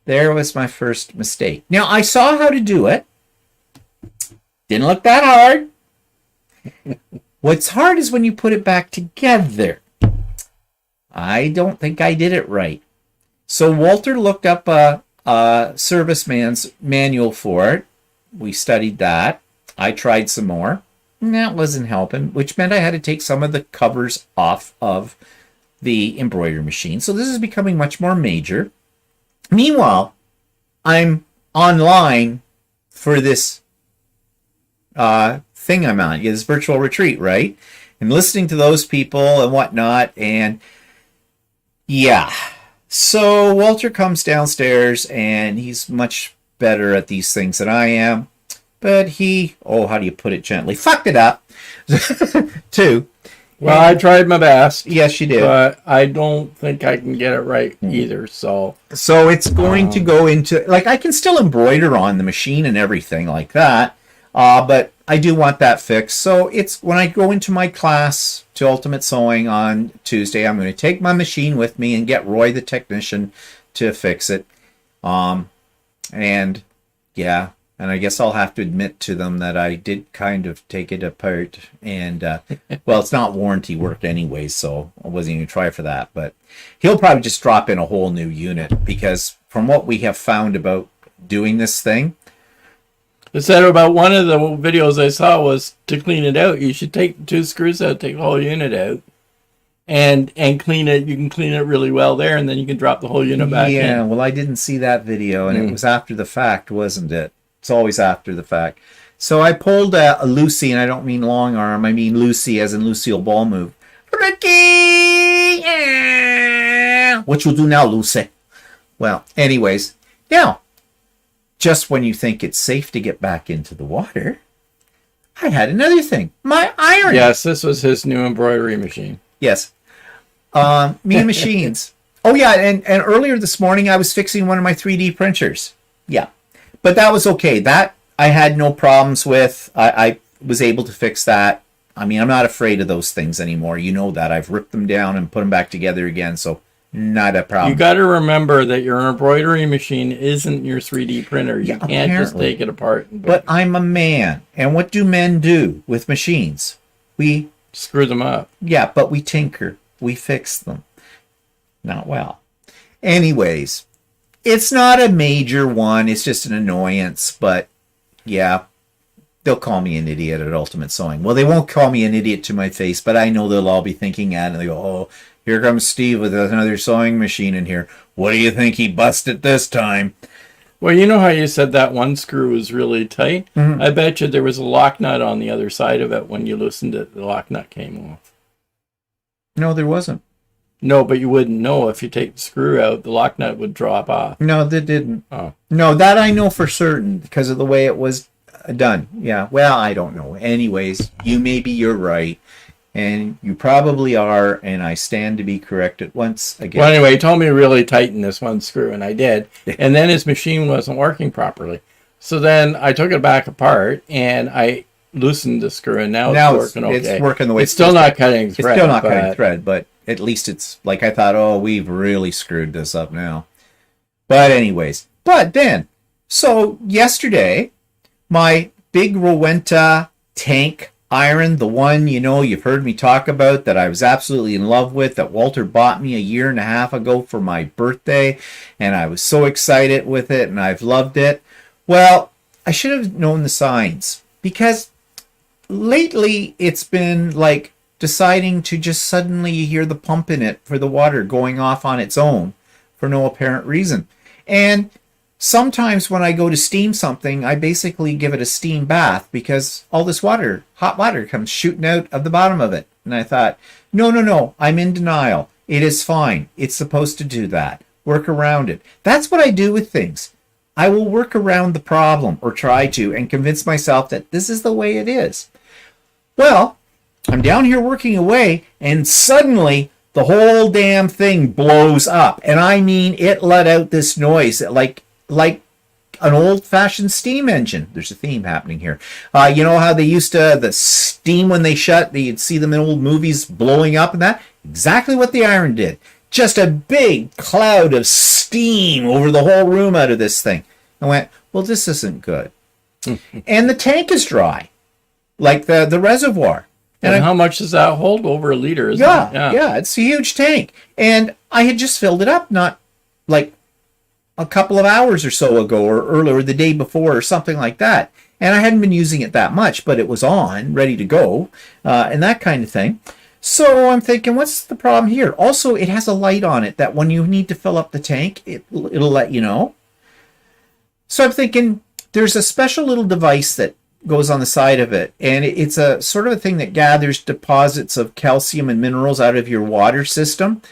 There was my first mistake. Now, I saw how to do it. Didn't look that hard. What's hard is when you put it back together. I don't think I did it right. So Walter looked up a serviceman's manual for it. We studied that. I tried some more. And that wasn't helping, which meant I had to take some of the covers off of the embroidery machine. So this is becoming much more major. Meanwhile, I'm online for this thing I'm on, this virtual retreat, right? And listening to those people and whatnot. And yeah, so Walter comes downstairs and he's much better at these things than I am. But he, how do you put it gently? Fucked it up too. Well, I tried my best. Yes, you did. But I don't think I can get it right either. So it's going to go into, like, I can still embroider on the machine and everything like that. But I do want that fixed. So it's when I go into my class to Ultimate Sewing on Tuesday, I'm going to take my machine with me and get Roy, the technician, to fix it. And yeah. And I guess I'll have to admit to them that I did kind of take it apart. And, well, it's not warranty work anyway, so I wasn't even trying for that. But he'll probably just drop in a whole new unit because from what we have found about doing this thing. It said about one of the videos I saw was to clean it out. You should take 2 screws out, take the whole unit out, and clean it. You can clean it really well there, and then you can drop the whole unit back in. Yeah, well, I didn't see that video, and it was after the fact, wasn't it? It's always after the fact. So I pulled a Lucy, and I don't mean long arm. I mean Lucy as in Lucille Ball move. Ricky! What you do now, Lucy? Well, anyways, now, just when you think it's safe to get back into the water, I had another thing. My iron. Yes, this was his new embroidery machine. Yes. Me and machines. Oh, yeah, and earlier this morning, I was fixing one of my 3D printers. Yeah. But that was okay. That I had no problems with. I was able to fix that. I mean, I'm not afraid of those things anymore. You know that. I've ripped them down and put them back together again, so not a problem. You got to remember that your embroidery machine isn't your 3D printer. You can't just take it apart. But I'm a man, and what do men do with machines? We screw them up. Yeah, but we tinker. We fix them. Not well. Anyways. It's not a major one. It's just an annoyance. But, yeah, they'll call me an idiot at Ultimate Sewing. Well, they won't call me an idiot to my face, but I know they'll all be thinking that. And they go, oh, here comes Steve with another sewing machine in here. What do you think he busted this time? Well, you know how you said that one screw was really tight? Mm-hmm. I bet you there was a lock nut on the other side of it. When you loosened it, the lock nut came off. No, there wasn't. No, but you wouldn't know if you take the screw out, the lock nut would drop off. No, that didn't. Oh. No, that I know for certain because of the way it was done. Yeah, well, I don't know. Anyways, you're right. And you probably are, and I stand to be corrected once again. Well, anyway, he told me to really tighten this one screw, and I did. And then his machine wasn't working properly. So then I took it back apart, and I loosened the screw, and now it's working okay. It's working the way it's still not cutting thread. It's still not cutting thread, but at least it's like I thought, oh, we've really screwed this up now. But anyways, so yesterday, my big Rowenta tank iron, the one, you've heard me talk about that I was absolutely in love with, that Walter bought me a year and a half ago for my birthday, and I was so excited with it, and I've loved it. Well, I should have known the signs, because lately it's been like deciding to just suddenly hear the pump in it for the water going off on its own for no apparent reason. And sometimes when I go to steam something, I basically give it a steam bath because all this water, hot water, comes shooting out of the bottom of it. And I thought, no, I'm in denial. It is fine. It's supposed to do that. Work around it. That's what I do with things. I will work around the problem, or try to, and convince myself that this is the way it is. Well, I'm down here working away, and suddenly the whole damn thing blows up. And I mean, it let out this noise like an old-fashioned steam engine. There's a theme happening here. You know how they used to, the steam when they shut, you'd see them in old movies blowing up and that? Exactly what the iron did. Just a big cloud of steam over the whole room out of this thing. I went, well, this isn't good. And the tank is dry, like the reservoir. And how much does that hold? Over a liter, isn't it? Yeah, it's a huge tank. And I had just filled it up, not like a couple of hours or so ago, or earlier, the day before, or something like that. And I hadn't been using it that much, but it was on, ready to go, and that kind of thing. So I'm thinking, what's the problem here? Also, it has a light on it that when you need to fill up the tank, it'll let you know. So I'm thinking, there's a special little device that goes on the side of it, and it's a sort of a thing that gathers deposits of calcium and minerals out of your water system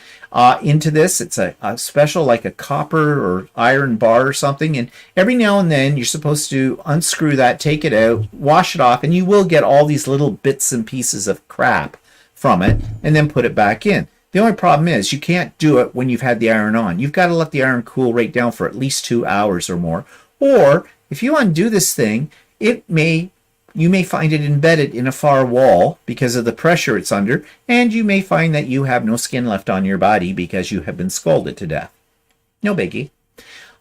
into this. It's a special, like a copper or iron bar or something, and every now and then you're supposed to unscrew that, take it out, wash it off, and you will get all these little bits and pieces of crap from it, and then put it back in. The only problem is you can't do it when you've had the iron on. You've got to let the iron cool right down for at least 2 hours or more. Or if you undo this thing, you may find it embedded in a far wall because of the pressure it's under, and you may find that you have no skin left on your body because you have been scalded to death. No biggie.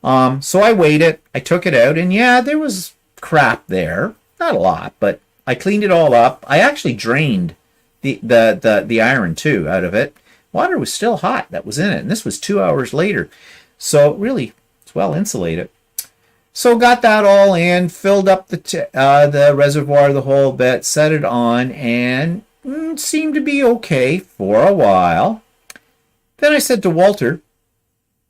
So I weighed it, I took it out, and yeah, there was crap there. Not a lot, but I cleaned it all up. I actually drained the iron too out of it. Water was still hot that was in it, and this was 2 hours later. So really, it's well insulated. So got that all in, filled up the reservoir the whole bit, set it on, and seemed to be okay for a while. Then I said to Walter,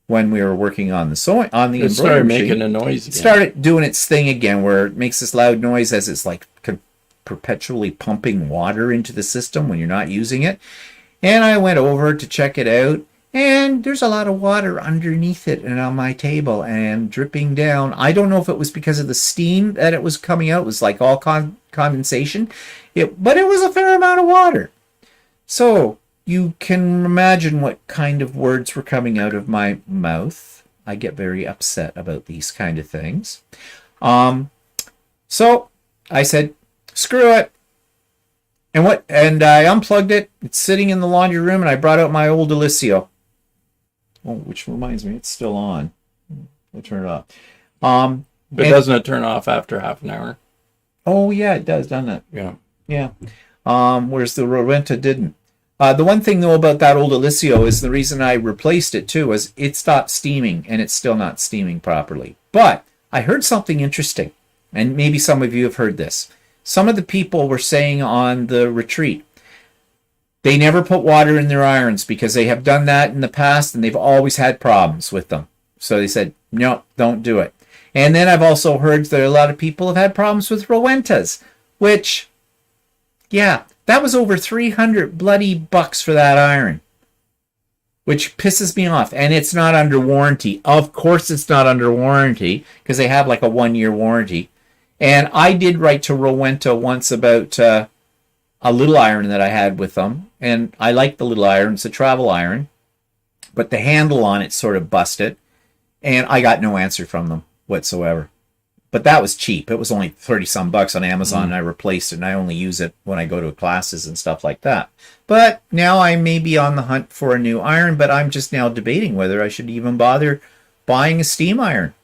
when we were working on the embroidery it started making machine, a noise again. Started doing its thing again, where it makes this loud noise as it's like perpetually pumping water into the system when you're not using it. And I went over to check it out, and there's a lot of water underneath it and on my table and dripping down. I don't know if it was because of the steam that it was coming out. It was like all condensation. But it was a fair amount of water. So you can imagine what kind of words were coming out of my mouth. I get very upset about these kind of things. So I said, screw it. And I unplugged it. It's sitting in the laundry room, and I brought out my old Alicio. Oh, which reminds me, it's still on. I'll turn it off. But doesn't it turn off after half an hour? Oh, yeah, it does, doesn't it? Yeah. Yeah. Whereas the Rowenta didn't. The one thing, though, about that old Alicio is the reason I replaced it, too, was it stopped steaming, and it's still not steaming properly. But I heard something interesting, and maybe some of you have heard this. Some of the people were saying on the retreat, they never put water in their irons because they have done that in the past and they've always had problems with them. So they said, no, don't do it. And then I've also heard that a lot of people have had problems with Rowentas, which, yeah, that was over 300 bloody bucks for that iron, which pisses me off. And it's not under warranty. Of course it's not under warranty because they have like a 1-year warranty. And I did write to Rowenta once about a little iron that I had with them. And I like the little iron. It's a travel iron. But the handle on it sort of busted. And I got no answer from them whatsoever. But that was cheap. It was only 30-some bucks on Amazon. And I replaced it. And I only use it when I go to classes and stuff like that. But now I may be on the hunt for a new iron. But I'm just now debating whether I should even bother buying a steam iron.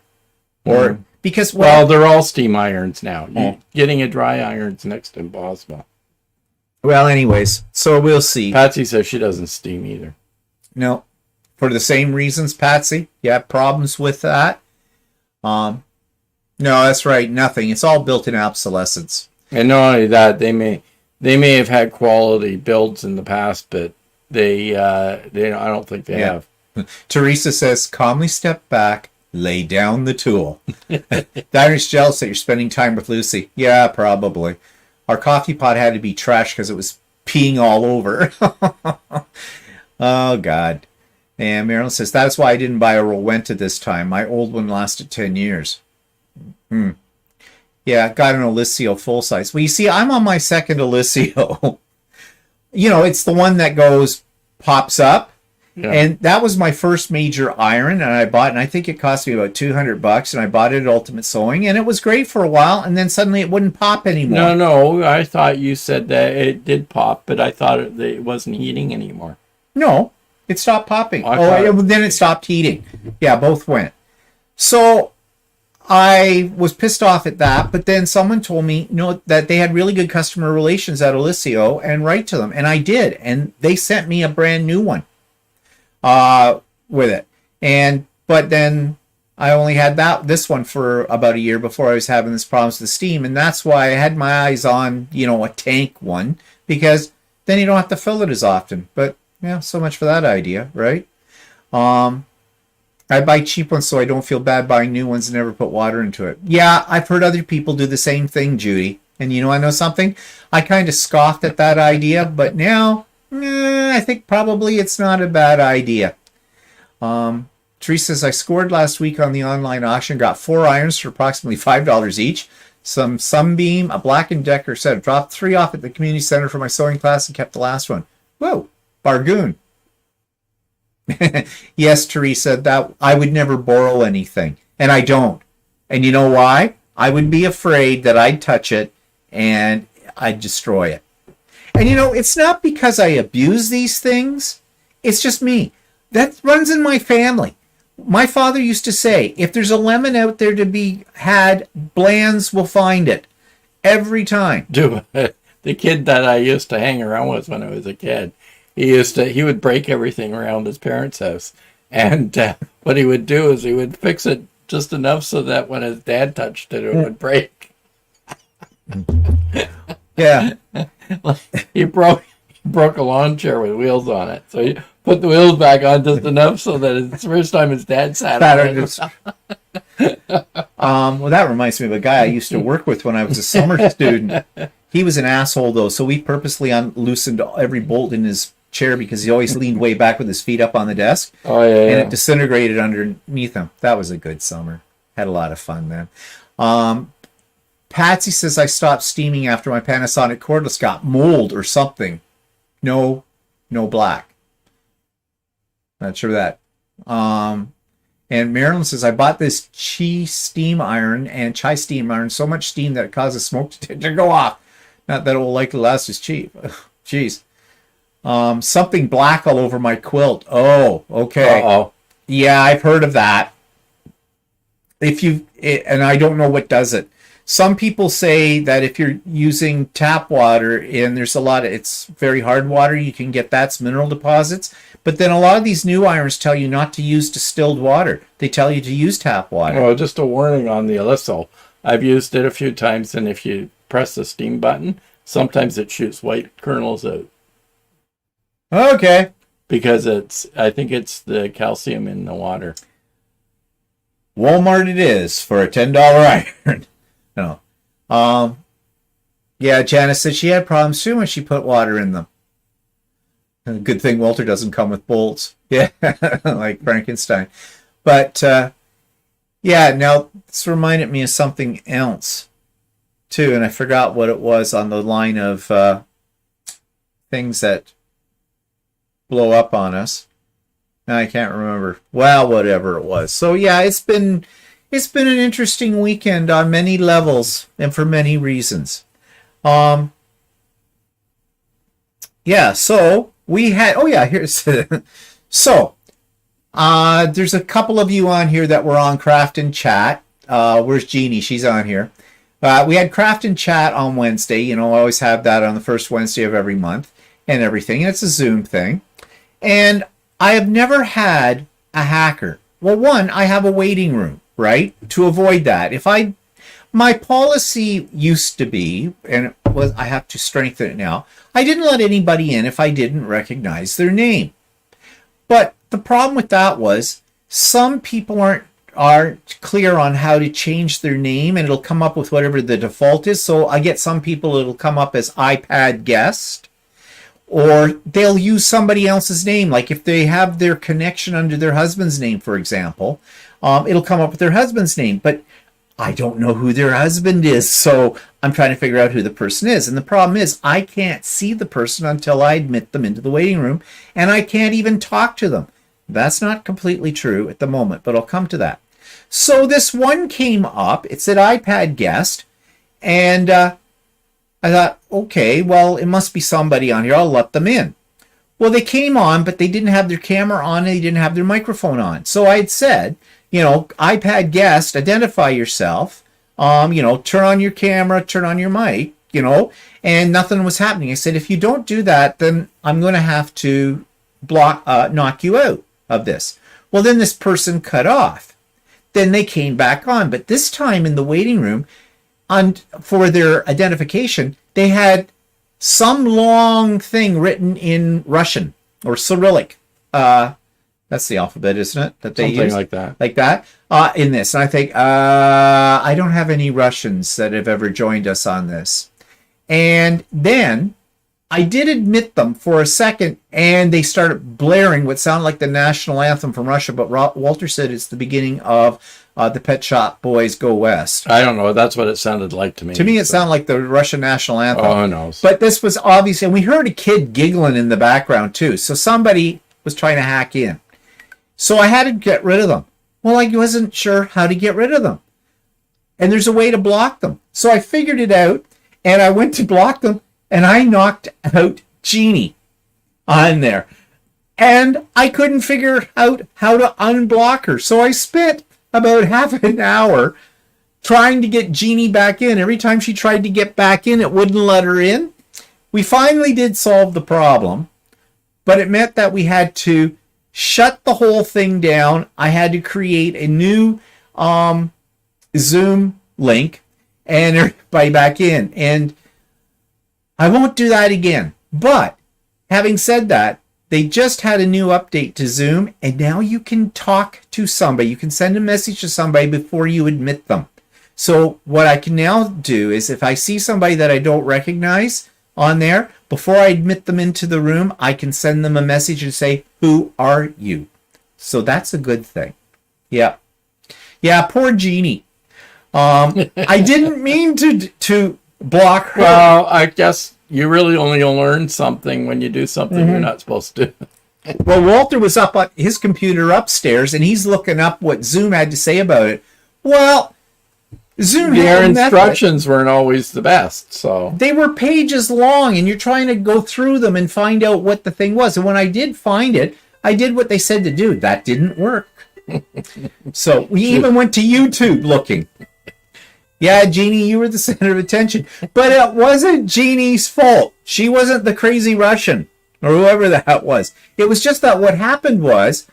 Or... Because well, they're all steam irons now. Getting a dry iron's next to impossible. Well, anyways, so we'll see. Patsy says she doesn't steam either. No, for the same reasons, Patsy. You have problems with that. No, that's right. Nothing. It's all built-in obsolescence. And not only that, they may have had quality builds in the past, but they I don't think they have. Teresa says, calmly step back, lay down the tool. Dinah's jealous that you're spending time with Lucy. Yeah, probably. Our coffee pot had to be trashed because it was peeing all over. Oh, God. And Marilyn says, that's why I didn't buy a Rowenta this time. My old one lasted 10 years. Yeah, got an Olysio full size. Well, you see, I'm on my second Olysio. It's the one that pops up. Yeah. And that was my first major iron, and I bought it, and I think it cost me about $200, and I bought it at Ultimate Sewing, and it was great for a while, and then suddenly it wouldn't pop anymore. No, I thought you said that it did pop, but I thought it wasn't heating anymore. No, it stopped popping. Then it stopped heating. Yeah, both went. So I was pissed off at that, but then someone told me, that they had really good customer relations at Olysio, and write to them, and I did, and they sent me a brand new one. With it. But then I only had this one for about a year before I was having this problems with steam, and that's why I had my eyes on, a tank one, because then you don't have to fill it as often. But yeah, so much for that idea, right? I buy cheap ones so I don't feel bad buying new ones and never put water into it. Yeah, I've heard other people do the same thing, Judy. And I know something? I kind of scoffed at that idea, but now I think probably it's not a bad idea. Teresa says, I scored last week on the online auction, got 4 irons for approximately $5 each, some Sunbeam, a Black & Decker set. Dropped 3 off at the community center for my sewing class and kept the last one. Whoa, bargain. Yes, Teresa, that I would never borrow anything, and I don't. And you know why? I would be afraid that I'd touch it and I'd destroy it. And it's not because I abuse these things. It's just me. That runs in my family. My father used to say, if there's a lemon out there to be had, Bland's will find it. Every time. Dude, the kid that I used to hang around with when I was a kid, he would break everything around his parents' house. And what he would do is he would fix it just enough so that when his dad touched it, it would break. Yeah. He broke a lawn chair with wheels on it. So he put the wheels back on just enough so that it's the first time his dad sat on it. Well, that reminds me of a guy I used to work with when I was a summer student. He was an asshole, though, so we purposely loosened every bolt in his chair because he always leaned way back with his feet up on the desk. Oh, yeah. And it disintegrated underneath him. That was a good summer. Had a lot of fun then. Patsy says I stopped steaming after my Panasonic cordless got mold or something. No black. Not sure that. And Marilyn says I bought this chai steam iron, so much steam that it causes smoke to go off. Not that it will likely last as cheap. Jeez. Something black all over my quilt. Oh, okay. Uh-oh. Yeah, I've heard of that. And I don't know what does it. Some people say that if you're using tap water and it's very hard water, you can get that's mineral deposits. But then a lot of these new irons tell you not to use distilled water. They tell you to use tap water. Well, just a warning on the Olysio. I've used it a few times, and if you press the steam button, sometimes it shoots white kernels out. Okay. Because I think it's the calcium in the water. Walmart it is for a $10 iron. No. Yeah, Janice said she had problems too when she put water in them. Good thing Walter doesn't come with bolts. Yeah, like Frankenstein. But, yeah, now this reminded me of something else, too, and I forgot what it was on the line of things that blow up on us. Now I can't remember. Well, whatever it was. So, yeah, it's been an interesting weekend on many levels and for many reasons. Yeah, so we had, here's, so, there's a couple of you on here that were on Craft and Chat. Where's Jeannie? She's on here. We had Craft and Chat on Wednesday. You know, I always have that on the first Wednesday of every month and everything. And it's a Zoom thing. And I have never had a hacker. Well, one, I have a waiting room, right? To avoid that. My policy used to be, and it was, I have to strengthen it now, I didn't let anybody in if I didn't recognize their name. But the problem with that was some people aren't clear on how to change their name, and it'll come up with whatever the default is. So I get some people, it'll come up as iPad guest, or they'll use somebody else's name. Like if they have their connection under their husband's name, for example, it'll come up with their husband's name. But I don't know who their husband is, so I'm trying to figure out who the person is. And the problem is I can't see the person until I admit them into the waiting room, and I can't even talk to them. That's not completely true at the moment, but I'll come to that. So this one came up. It said iPad guest, and I thought, okay, well, it must be somebody on here. I'll let them in. Well, they came on, but they didn't have their camera on, and they didn't have their microphone on. So I had said, you know, iPad guest, identify yourself, you know, turn on your camera, turn on your mic, you know, and nothing was happening. I said, if you don't do that, then I'm going to have to knock you out of this. Well, then this person cut off. Then they came back on, but this time in the waiting room, for their identification, they had some long thing written in Russian or Cyrillic. That's the alphabet, isn't it? That they Something use? like that. Like that in this. And I think, I don't have any Russians that have ever joined us on this. And then I did admit them for a second, and they started blaring what sounded like the national anthem from Russia. But Walter said it's the beginning of the Pet Shop Boys Go West. I don't know. That's what it sounded like to me. To me, it sounded like the Russian national anthem. Oh, no. But this was obvious, and we heard a kid giggling in the background too. So somebody was trying to hack in. So I had to get rid of them. Well, I wasn't sure how to get rid of them. And there's a way to block them. So I figured it out, and I went to block them, and I knocked out Jeannie on there. And I couldn't figure out how to unblock her. So I spent about half an hour trying to get Jeannie back in. Every time she tried to get back in, it wouldn't let her in. We finally did solve the problem, but it meant that we had to shut the whole thing down. I had to create a new Zoom link and everybody back in. And I won't do that again. But having said that, they just had a new update to Zoom, and now you can talk to somebody. You can send a message to somebody before you admit them. So what I can now do is if I see somebody that I don't recognize on there, before I admit them into the room, I can send them a message and say, who are you? So that's a good thing. Yeah. Yeah, poor Jeannie. I didn't mean to block her. Well, I guess you really only learn something when you do something you're not supposed to. Well, Walter was up on his computer upstairs, and he's looking up what Zoom had to say about it. Well, Zoom Their had a method. instructions weren't always the best, so. They were pages long, and you're trying to go through them and find out what the thing was. And when I did find it, I did what they said to do. That didn't work. So we even went to YouTube looking. Yeah, Jeannie, you were the center of attention. But it wasn't Jeannie's fault. She wasn't the crazy Russian or whoever that was. It was just that what happened was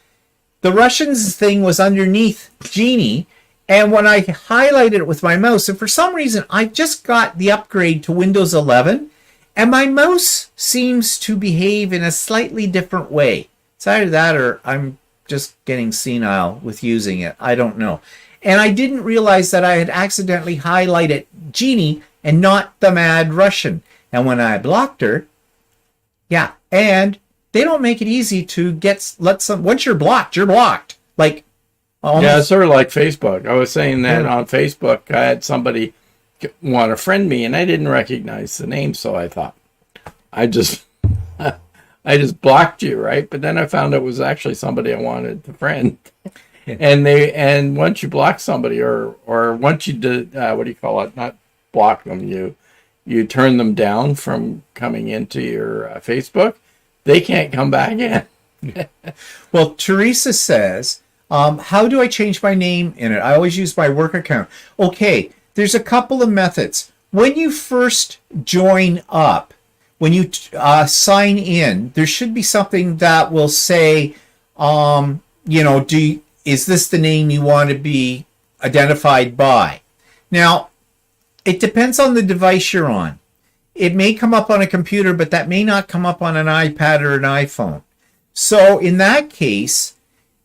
the Russians thing was underneath Jeannie. And when I highlighted it with my mouse, and for some reason, I just got the upgrade to Windows 11, and my mouse seems to behave in a slightly different way. It's either that or I'm just getting senile with using it. I don't know. And I didn't realize that I had accidentally highlighted Jeannie and not the Mad Russian. And when I blocked her, yeah, and they don't make it easy to once you're blocked, you're blocked. Like, yeah, it's sort of like Facebook. I was saying that on Facebook, I had somebody want to friend me, and I didn't recognize the name, so I thought, I just blocked you, right? But then I found it was actually somebody I wanted to friend. And once you block somebody, or once you do, what do you call it? Not block them, you turn them down from coming into your Facebook. They can't come back in. Well, Teresa says, how do I change my name in it? I always use my work account. Okay, there's a couple of methods. When you first join up, when you sign in, there should be something that will say, is this the name you want to be identified by? Now, it depends on the device you're on. It may come up on a computer, but that may not come up on an iPad or an iPhone. So in that case,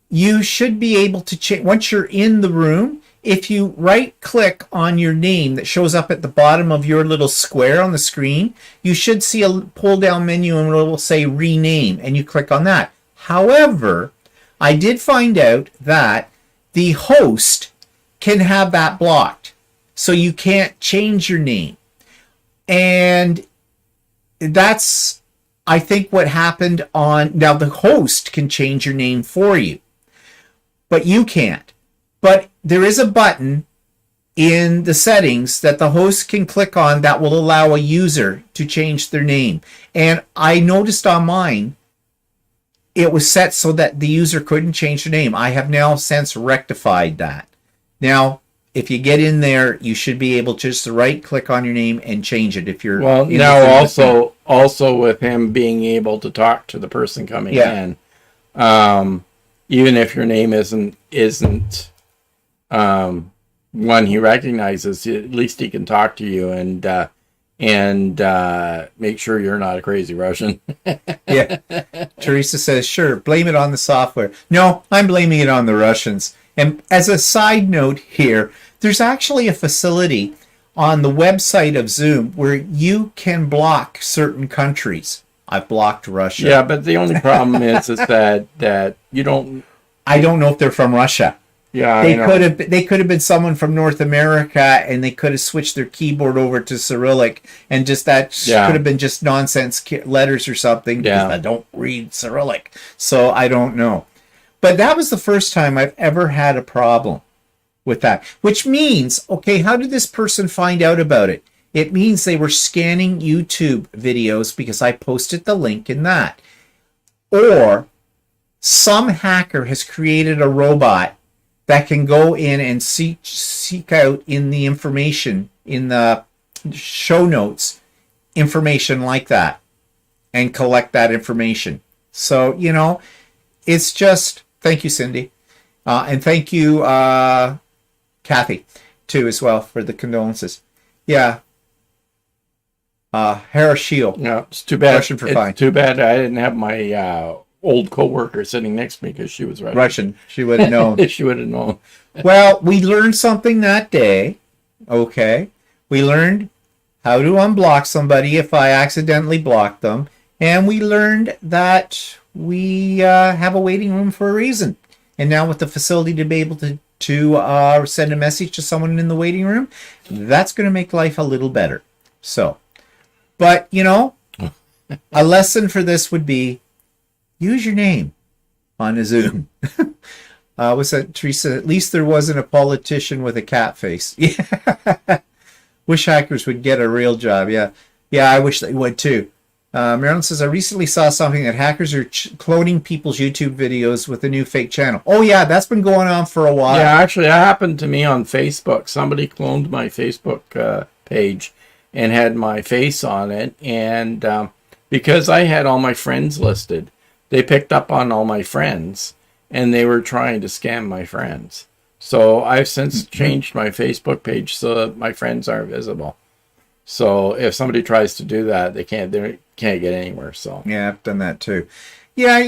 you should be able to change. Once you're in the room, if you right-click on your name that shows up at the bottom of your little square on the screen, you should see a pull-down menu and it will say rename, and you click on that. However, I did find out that the host can have that blocked, so you can't change your name. And that's, I think, what happened on... Now, the host can change your name for you, but you can't. But there is a button in the settings that the host can click on that will allow a user to change their name. And I noticed on mine, it was set so that the user couldn't change their name. I have now since rectified that. Now, if you get in there, you should be able to just right click on your name and change it if you're... Well, now also with him being able to talk to the person coming in, even if your name isn't one he recognizes, at least he can talk to you and make sure you're not a crazy Russian. Yeah. Teresa says, sure, blame it on the software. No, I'm blaming it on the Russians. And as a side note here, there's actually a facility on the website of Zoom where you can block certain countries. I've blocked Russia. Yeah, but the only problem is that you don't... I don't know if they're from Russia. Yeah, they could have been someone from North America, and they could have switched their keyboard over to Cyrillic, and just that could have been just nonsense letters or something. Because I don't read Cyrillic, so I don't know. But that was the first time I've ever had a problem with that. Which means, okay, how did this person find out about it? It means they were scanning YouTube videos because I posted the link in that, or some hacker has created a robot that can go in and seek out in the information, in the show notes, information like that, and collect that information. So, it's just, thank you, Cindy. And thank you, Kathy, too, as well, for the condolences. Yeah. Harashil. Yeah, it's too bad. Russian for fine. Too bad I didn't have my old co-worker sitting next to me because she was Russian. She would have known. She would have known. Well, we learned something that day. Okay. We learned how to unblock somebody if I accidentally block them. And we learned that we have a waiting room for a reason. And now with the facility to be able to send a message to someone in the waiting room, that's going to make life a little better. So, but, a lesson for this would be, use your name on a Zoom. Was that Teresa? At least there wasn't a politician with a cat face. Yeah. Wish hackers would get a real job. Yeah. Yeah, I wish they would too. Marilyn says, I recently saw something that hackers are cloning people's YouTube videos with a new fake channel. Oh, yeah, that's been going on for a while. Yeah, actually, that happened to me on Facebook. Somebody cloned my Facebook page and had my face on it. And because I had all my friends listed, they picked up on all my friends, and they were trying to scam my friends. So I've since changed my Facebook page so that my friends aren't visible. So if somebody tries to do that, they can't get anywhere. So yeah, I've done that too. Yeah,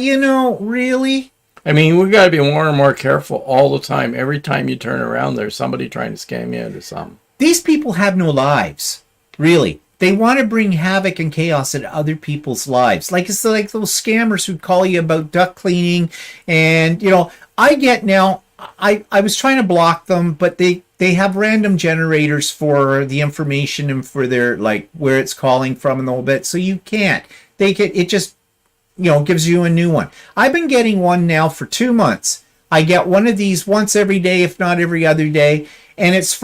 really. I mean, we've got to be more and more careful all the time. Every time you turn around, there's somebody trying to scam you into something. These people have no lives, really. They want to bring havoc and chaos into other people's lives. It's like those scammers who call you about duct cleaning. And, I get now, I was trying to block them, but they have random generators for the information and for their, where it's calling from and the whole bit. So you can't. It just, gives you a new one. I've been getting one now for 2 months. I get one of these once every day, if not every other day. And it's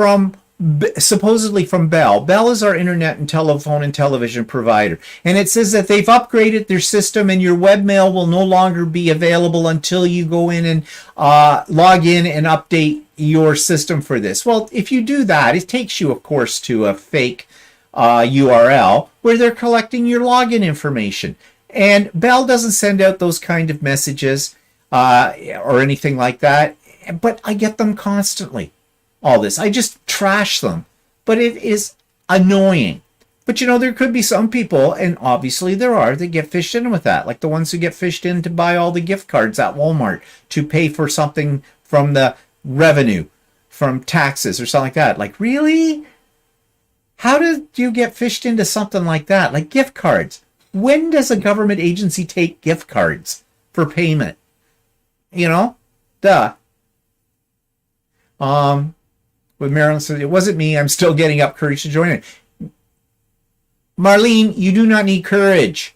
supposedly from Bell. Bell is our internet and telephone and television provider. And it says that they've upgraded their system and your webmail will no longer be available until you go in and log in and update your system for this? Well, if you do that, it takes you, of course, to a fake URL where they're collecting your login information. And Bell doesn't send out those kind of messages or anything like that, but I get them constantly. All this, I just trash them, but it is annoying. But there could be some people, and obviously there are, that get fished in with that, like the ones who get fished in to buy all the gift cards at Walmart to pay for something from the revenue, from taxes or something like that. Like, really? How did you get fished into something like that? Like gift cards. When does a government agency take gift cards for payment? Duh. With Marilyn said, it wasn't me. I'm still getting up courage to join it. Marlene, you do not need courage.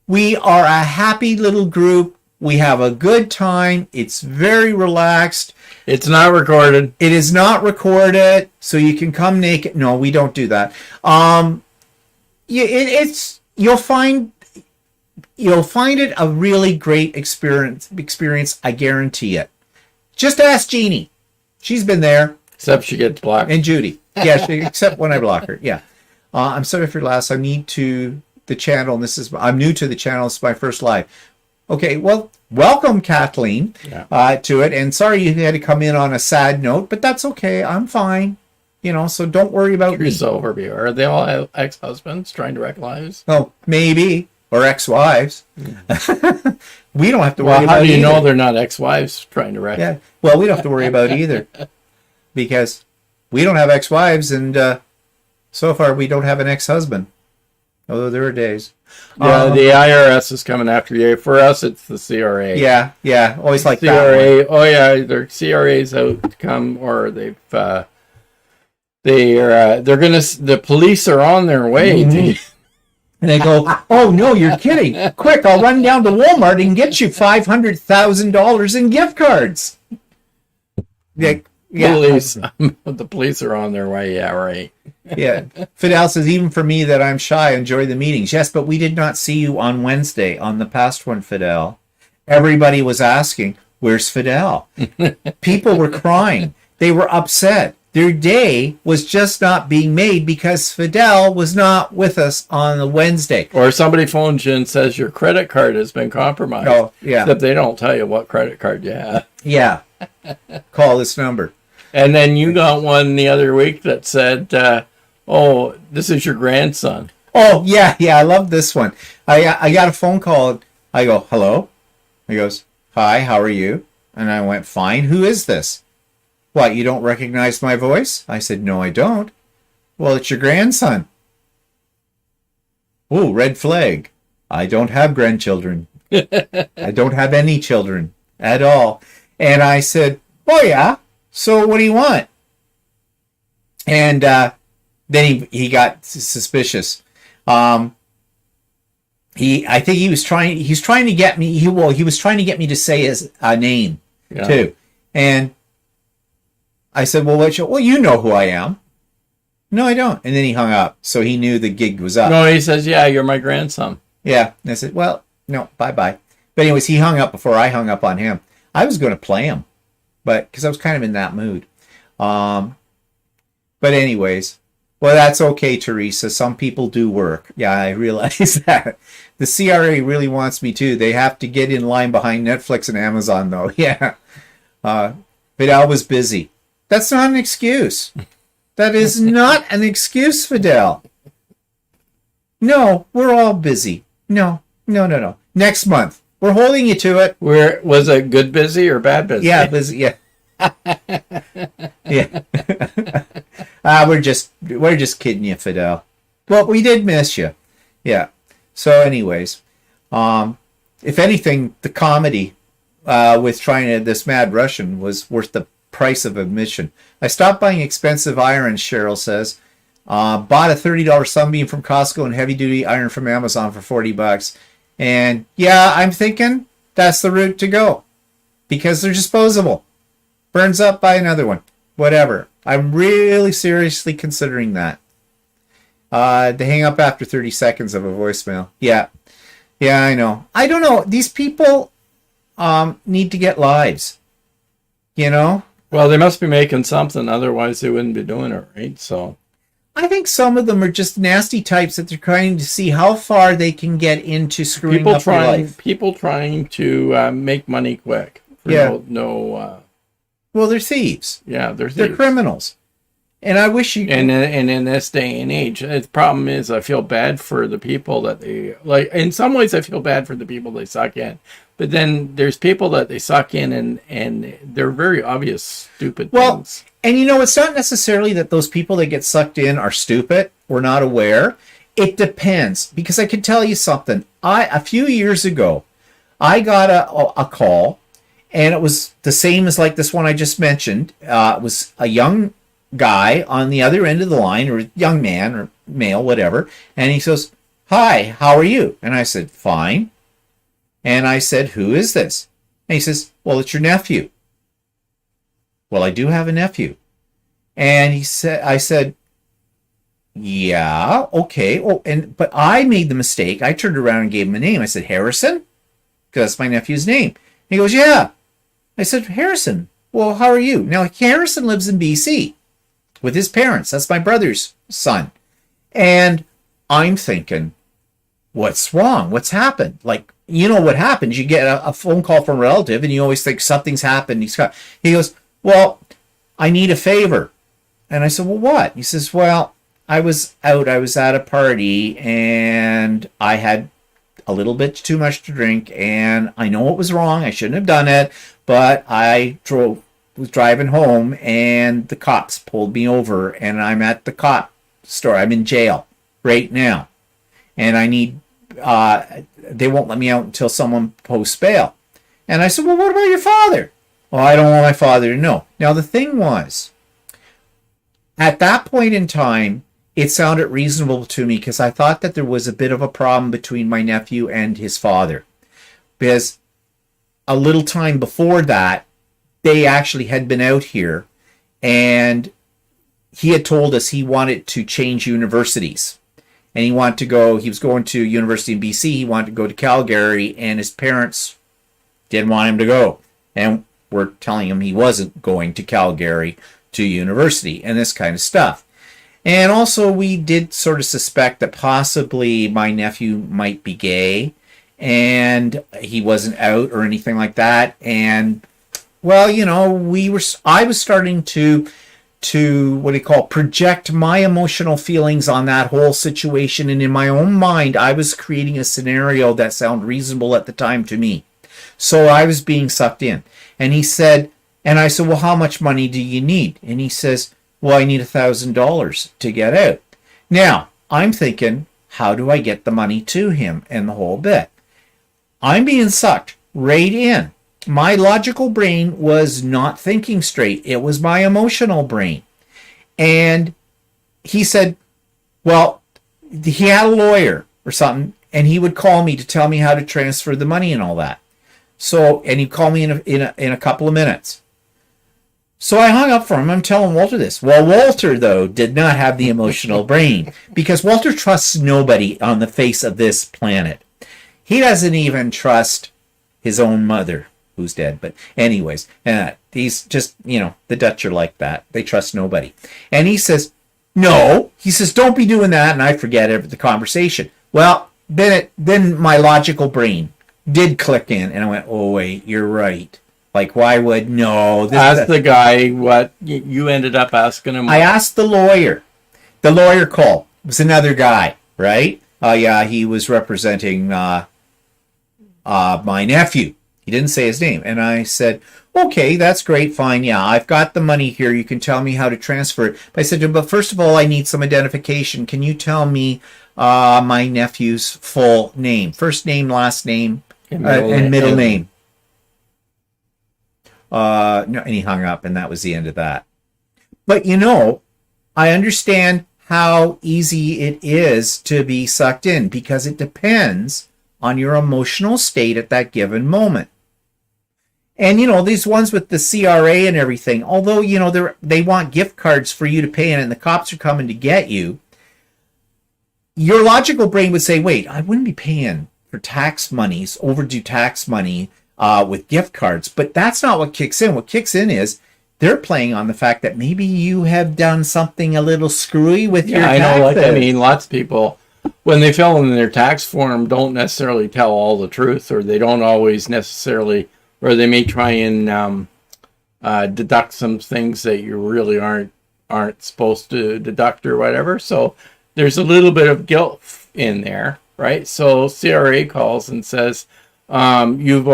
We are a happy little group. We have a good time. It's very relaxed. It's not recorded. It is not recorded, so you can come naked. No, we don't do that. You'll find it a really great experience. I guarantee it. Just ask Jeannie. She's been there. Except she gets blocked. And Judy. Yeah, except when I block her. Yeah. I'm sorry for last. I'm new to the channel. I'm new to the channel. This is my first live. Okay, well, welcome, Kathleen, to it. And sorry you had to come in on a sad note, but that's okay. I'm fine. So don't worry about me. Overview. Are they all ex-husbands trying to wreck lives? Oh, maybe. Or ex-wives. We don't have to worry about it. Well, how do you know they're not ex-wives trying to wreck? Yeah. Well, we don't have to worry about either. Because we don't have ex-wives, and so far we don't have an ex-husband. Although there are days. Yeah, the IRS is coming after you. For us, it's the CRA. Yeah. Always like CRA. that one. Oh yeah, their CRA's out to come, or they're gonna. The police are on their way. Mm-hmm. And they go, oh no, you're kidding! Quick, I'll run down to Walmart and get you $500,000 in gift cards. Yeah. Police. The police are on their way. Yeah, right. Yeah. Fidel says, even for me that I'm shy, I enjoy the meetings. Yes, but we did not see you on Wednesday on the past one, Fidel. Everybody was asking, where's Fidel? People were crying. They were upset. Their day was just not being made because Fidel was not with us on the Wednesday. Or somebody phones you and says your credit card has been compromised. Oh, yeah. Except they don't tell you what credit card you have. Yeah. Call this number. And then you got one the other week that said, oh, this is your grandson. Oh, yeah. I love this one. I got a phone call. I go, hello? He goes, hi, how are you? And I went, fine. Who is this? What, you don't recognize my voice? I said, no, I don't. Well, it's your grandson. Oh, red flag. I don't have grandchildren. I don't have any children at all. And I said, oh, yeah. So what do you want? And then he got suspicious. I think he was trying to get me. He was trying to get me to say his name too. And I said, well, you know who I am. No, I don't. And then he hung up. So he knew the gig was up. No, he says, yeah, you're my grandson. Yeah. And I said, well, no, bye-bye. But anyways, he hung up before I hung up on him. I was going to play him, but because I was kind of in that mood. But anyways, well, that's okay, Teresa. Some people do work. Yeah, I realize that. The CRA really wants me too. They have to get in line behind Netflix and Amazon, though. Yeah. Fidel was busy. That's not an excuse. That is not an excuse, Fidel. No, we're all busy. No. Next month. We're holding you to it. Was it good busy or bad busy? Yeah, busy. Yeah. Yeah. We're just kidding you, Fidel. Well, we did miss you. Yeah. So, anyways, if anything, the comedy with this Mad Russian was worth the price of admission. I stopped buying expensive iron, Cheryl says. Bought a $30 Sunbeam from Costco and heavy duty iron from Amazon for $40. And yeah, I'm thinking that's the route to go because they're disposable. Burns up, buy another one. Whatever. I'm really seriously considering that. They hang up after 30 seconds of a voicemail. Yeah, I know. I don't know. These people need to get lives. You know, Well, they must be making something, otherwise they wouldn't be doing it, right? So I think some of them are just nasty types that they're trying to see how far they can get into screwing up your life. people trying to make money quick. For Yeah. Well, they're thieves. Yeah, they're They're thieves. criminals. And I wish you. And in this day and age, the problem is I feel bad for the people that they like. In some ways, I feel bad for the people they suck in, but then there's people that they suck in, and they're very obvious stupid things. And it's not necessarily that those people that get sucked in are stupid or not aware. It depends, because I can tell you something. A few years ago, I got a call, and it was the same as like this one I just mentioned. It was a young guy on the other end of the line, or young man or male, whatever, and he says, "Hi, how are you?" And I said, "Fine." And I said, "Who is this?" And he says, "Well, it's your nephew." Well, I do have a nephew. And I said, "Yeah, okay." Oh, but I made the mistake. I turned around and gave him a name. I said, "Harrison?" Because that's my nephew's name. He goes, "Yeah." I said, "Harrison, well, how are you?" Now, Harrison lives in BC with his parents. That's my brother's son. And I'm thinking, what's wrong? What's happened? Like, what happens? You get a phone call from a relative, and you always think something's happened. He goes, "Well, I need a favor." And I said, "Well, what?" He says, "Well, I was out. I was at a party, and I had a little bit too much to drink, and I know it was wrong. I shouldn't have done it, but I was driving home, and the cops pulled me over, and I'm at the cop store. I'm in jail right now, and I need they won't let me out until someone posts bail." And I said, "Well, what about your father?" "Well, I don't want my father to know." Now, the thing was, at that point in time, it sounded reasonable to me, because I thought that there was a bit of a problem between my nephew and his father, because a little time before that, they actually had been out here, and he had told us he wanted to change universities. And he was going to university in BC, he wanted to go to Calgary, and his parents didn't want him to go. And we're telling him he wasn't going to Calgary to university, and this kind of stuff. And also, we did sort of suspect that possibly my nephew might be gay, and he wasn't out or anything like that. And, well, I was starting to project my emotional feelings on that whole situation. And in my own mind, I was creating a scenario that sounded reasonable at the time to me. So I was being sucked in. And I said, "Well, how much money do you need?" And he says, "Well, I need $1,000 to get out." Now, I'm thinking, how do I get the money to him and the whole bit? I'm being sucked right in. My logical brain was not thinking straight. It was my emotional brain. And he said, well, he had a lawyer or something, and he would call me to tell me how to transfer the money and all that. So, and he'd call me in a couple of minutes. So I hung up for him. I'm telling Walter this. Well, Walter, though, did not have the emotional brain, because Walter trusts nobody on the face of this planet. He doesn't even trust his own mother, who's dead. But anyways, he's just, the Dutch are like that. They trust nobody. And he says, "No." He says, "Don't be doing that." And I forget the conversation. Well, then my logical brain did click in, and I went, "Oh, wait, you're right. Like, why would ask the guy what you ended up asking him? I asked the lawyer. The lawyer called. It was another guy, right? Yeah, he was representing my nephew. He didn't say his name. And I said, "Okay, that's great, fine. Yeah, I've got the money here. You can tell me how to transfer it." But I said to him, "But first of all, I need some identification. Can you tell me my nephew's full name? First name, last name, and middle name." No, and he hung up, and that was the end of that. But I understand how easy it is to be sucked in, because it depends on your emotional state at that given moment. And these ones with the CRA and everything, although they want gift cards for you to pay in, and the cops are coming to get you, your logical brain would say, "Wait, I wouldn't be paying for tax monies, overdue tax money, with gift cards." But that's not what kicks in. What kicks in is they're playing on the fact that maybe you have done something a little screwy with your I taxes. know, like, I mean, lots of people, when they fill in their tax form, don't necessarily tell all the truth, or they don't always necessarily, or they may try and deduct some things that you really aren't supposed to deduct or whatever. So there's a little bit of guilt in there, right? So CRA calls and says, you've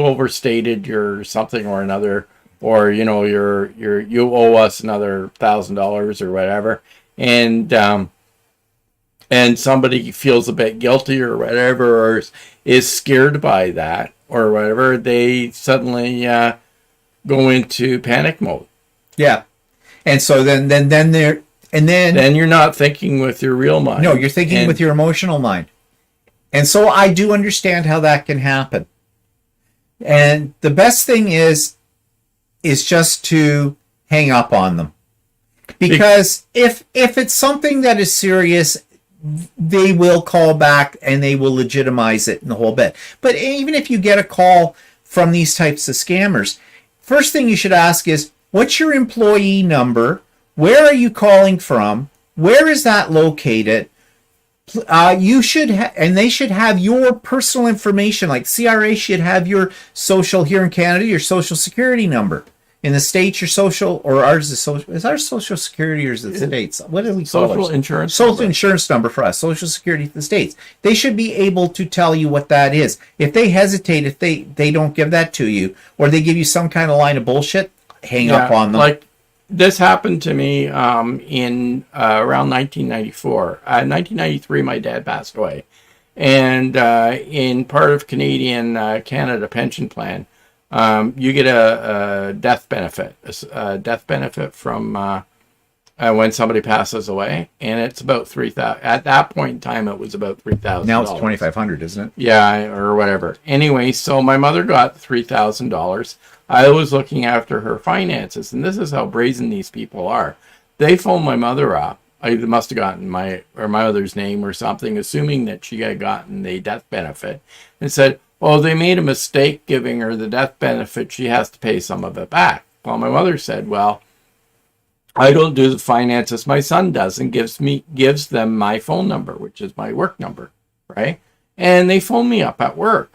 overstated your something or another, or you owe us another $1,000 or whatever, and somebody feels a bit guilty or whatever, or is scared by that or whatever, they suddenly go into panic mode. Yeah. And so then you're not thinking with your real mind. No, you're thinking with your emotional mind. And so I do understand how that can happen. And the best thing is just to hang up on them. Because if it's something that is serious, they will call back and they will legitimize it in the whole bit. But even if you get a call from these types of scammers, first thing you should ask is, what's your employee number? Where are you calling from? Where is that located? You should and they should have your personal information. Like CRA should have your social here in Canada, your social security number. In the States, your social, or ours is social. Is ours social security or is it the States? What do we call social it? Insurance? Social insurance number for us. Social security for the States. They should be able to tell you what that is. If they hesitate, if they don't give that to you, or they give you some kind of line of bullshit, hang up on them. Like this happened to me in around 1994. 1993, my dad passed away, and in part of Canadian Canada pension plan, you get a death benefit, from when somebody passes away, and it's about $3,000. At that point in time, it was about $3,000. Now it's $2,500, isn't it? Yeah, or whatever. Anyway, so my mother got $3,000. I was looking after her finances, and this is how brazen these people are. They phoned my mother up. I must have gotten my mother's name or something, assuming that she had gotten the death benefit, and said, "Oh, they made a mistake giving her the death benefit. She has to pay some of it back." Well, my mother said, "Well, I don't do the finances. My son does, and gives them my phone number, which is my work number, right?" And they phoned me up at work,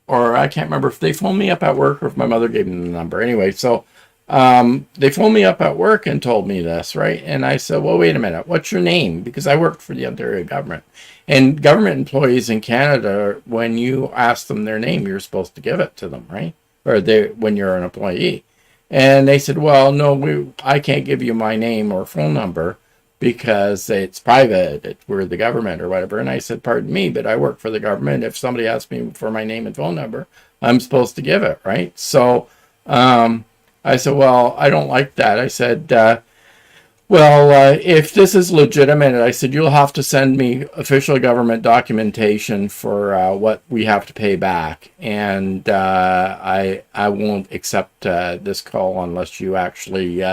or I can't remember if they phoned me up at work or if my mother gave them the number. Anyway, so they phoned me up at work and told me this, right? And I said, "Well, wait a minute. What's your name?" Because I worked for the Ontario government. And government employees in Canada, when you ask them their name, you're supposed to give it to them, right? Or when you're an employee. And they said, "Well, no, I can't give you my name or phone number because it's private. We're the government or whatever." And I said, "Pardon me, but I work for the government. If somebody asks me for my name and phone number, I'm supposed to give it, right?" So I said, "Well, I don't like that." I said, if this is legitimate," I said, "you'll have to send me official government documentation for what we have to pay back. And I won't accept this call unless you actually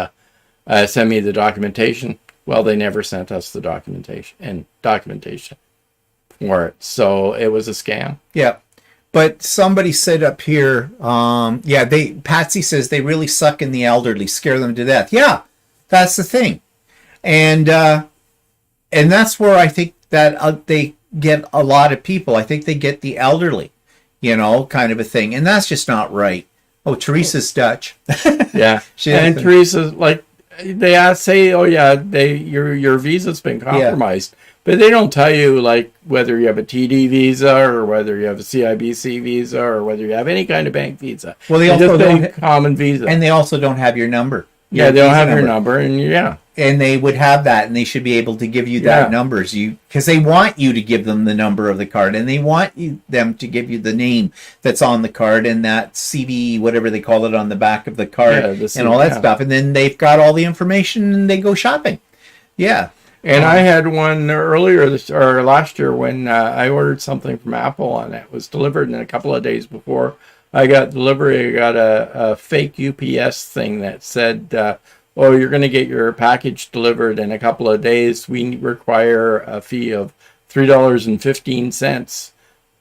send me the documentation." Well, they never sent us the documentation for it. So it was a scam. Yeah. But somebody said up here, Patsy says they really suck in the elderly, scare them to death. Yeah, that's the thing. And that's where I think that they get a lot of people. I think they get the elderly, kind of a thing. And that's just not right. Oh, Teresa's Dutch. Yeah. And Teresa's like, they say, "Oh yeah, your visa's been compromised." Yeah. But they don't tell you, like, whether you have a TD visa or whether you have a CIBC visa or whether you have any kind of bank visa. Well, they also don't common visa. And they also don't have your number. Yeah, they don't have your number, and they would have that, and they should be able to give you that numbers, because they want you to give them the number of the card, and they want them to give you the name that's on the card and that CVE, whatever they call it, on the back of the card, and all that stuff, and then they've got all the information and they go shopping. Yeah. And I had one earlier last year when I ordered something from Apple, and it was delivered in a couple of days before I got delivery. I got a fake UPS thing that said, "Oh, you're going to get your package delivered in a couple of days. We require a fee of $3.15.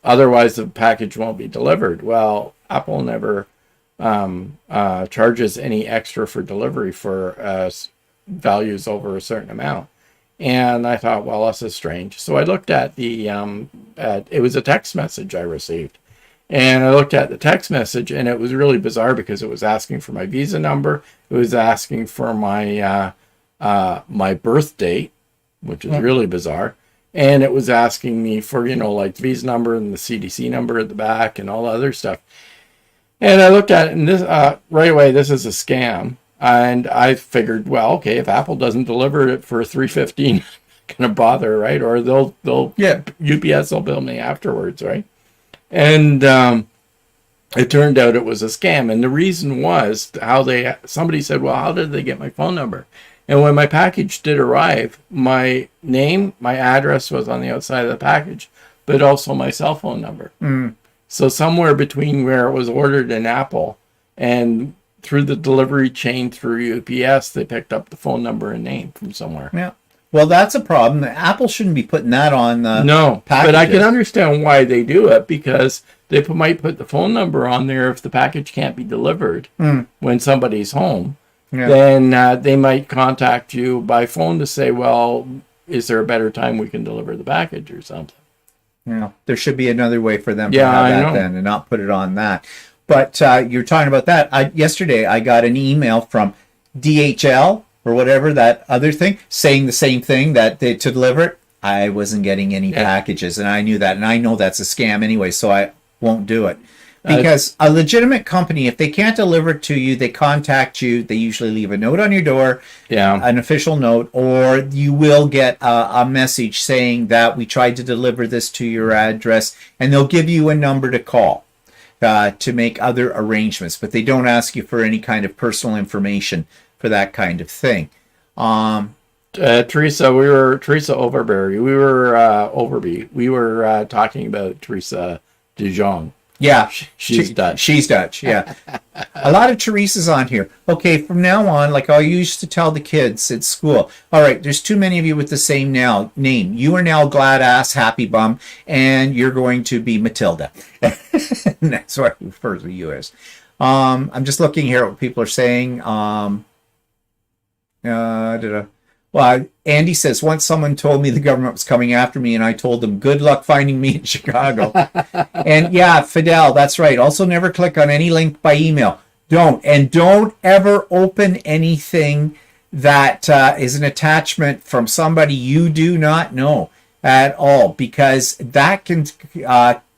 Otherwise, the package won't be delivered." Well, Apple never charges any extra for delivery for values over a certain amount. And I thought, well, this is strange. So I looked at it was a text message I received. And I looked at the text message, and it was really bizarre because it was asking for my Visa number. It was asking for my my birth date, which is really bizarre. And it was asking me for, like the Visa number and the CDC number at the back and all the other stuff. And I looked at it, and this right away, this is a scam. And I figured, well, okay, if Apple doesn't deliver it for $3.15, gonna bother, right? Or they'll UPS will bill me afterwards, right? And it turned out it was a scam. And the reason was somebody said, well, how did they get my phone number? And when my package did arrive, my name, my address was on the outside of the package, but also my cell phone number. Mm. So somewhere between where it was ordered in Apple and through the delivery chain through UPS, they picked up the phone number and name from somewhere. Yeah. Well, that's a problem. Apple shouldn't be putting that on the No, packages. but I can understand why they do it, because they might put the phone number on there if the package can't be delivered when somebody's home. Yeah. Then they might contact you by phone to say, well, is there a better time we can deliver the package or something? Yeah, there should be another way for them to have that then and not put it on that. But you're talking about that. Yesterday, I got an email from DHL or whatever, that other thing, saying the same thing, that to deliver it. I wasn't getting any packages, and I knew that. And I know that's a scam anyway, so I won't do it. Because a legitimate company, if they can't deliver it to you, they contact you. They usually leave a note on your door, an official note, or you will get a message saying that we tried to deliver this to your address, and they'll give you a number to call to make other arrangements. But they don't ask you for any kind of personal information for that kind of thing. Teresa Overberry. We were talking about Teresa De Jong. Yeah, she's Dutch. She's Dutch, yeah. A lot of Teresa's on here. Okay, from now on, like I used to tell the kids at school, all right, there's too many of you with the same name. You are now Glad Ass Happy Bum, and you're going to be Matilda. And that's what I refer to you as. I'm just looking here at what people are saying. Well, Andy says, once someone told me the government was coming after me, and I told them, good luck finding me in Chicago. And yeah, Fidel, that's right. Also, never click on any link by email. Don't ever open anything that is an attachment from somebody you do not know at all, because that can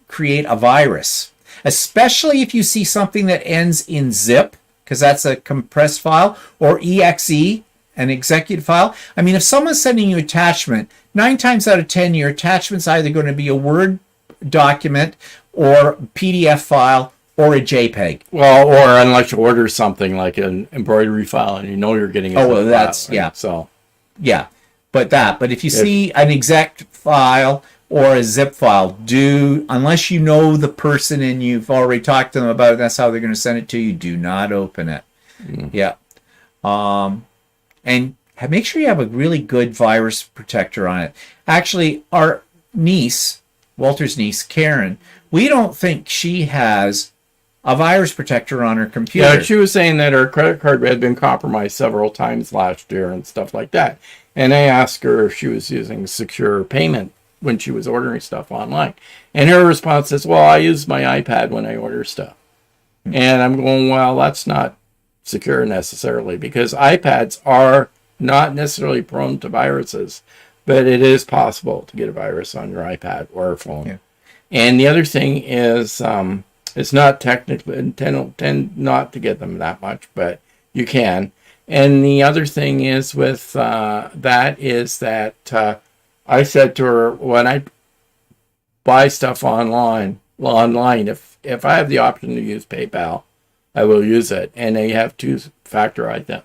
create a virus, especially if you see something that ends in zip, because that's a compressed file, or exe, an executive file. I mean, if someone's sending you attachment, 9 times out of 10, your attachment's either going to be a Word document or PDF file or a JPEG. Well, or unless you order something like an embroidery file and you know you're getting it. Oh, well, that's, file, right? yeah. So, yeah. But if you see an exec file or a zip file, unless you know the person and you've already talked to them about it, that's how they're going to send it to you, do not open it. Yeah. And make sure you have a really good virus protector on it. Actually, our niece, Walter's niece, Karen, we don't think she has a virus protector on her computer. Yeah, she was saying that her credit card had been compromised several times last year and stuff like that. And I asked her if she was using secure payment when she was ordering stuff online. And her response is, well, I use my iPad when I order stuff. And I'm going, well, that's not secure necessarily, because iPads are not necessarily prone to viruses, but it is possible to get a virus on your iPad or a phone. Yeah. And the other thing is, it's not technically tend not to get them that much, but you can. And the other thing is with that is that I said to her, when I buy stuff online, if I have the option to use PayPal, I will use it. And they have 2-factor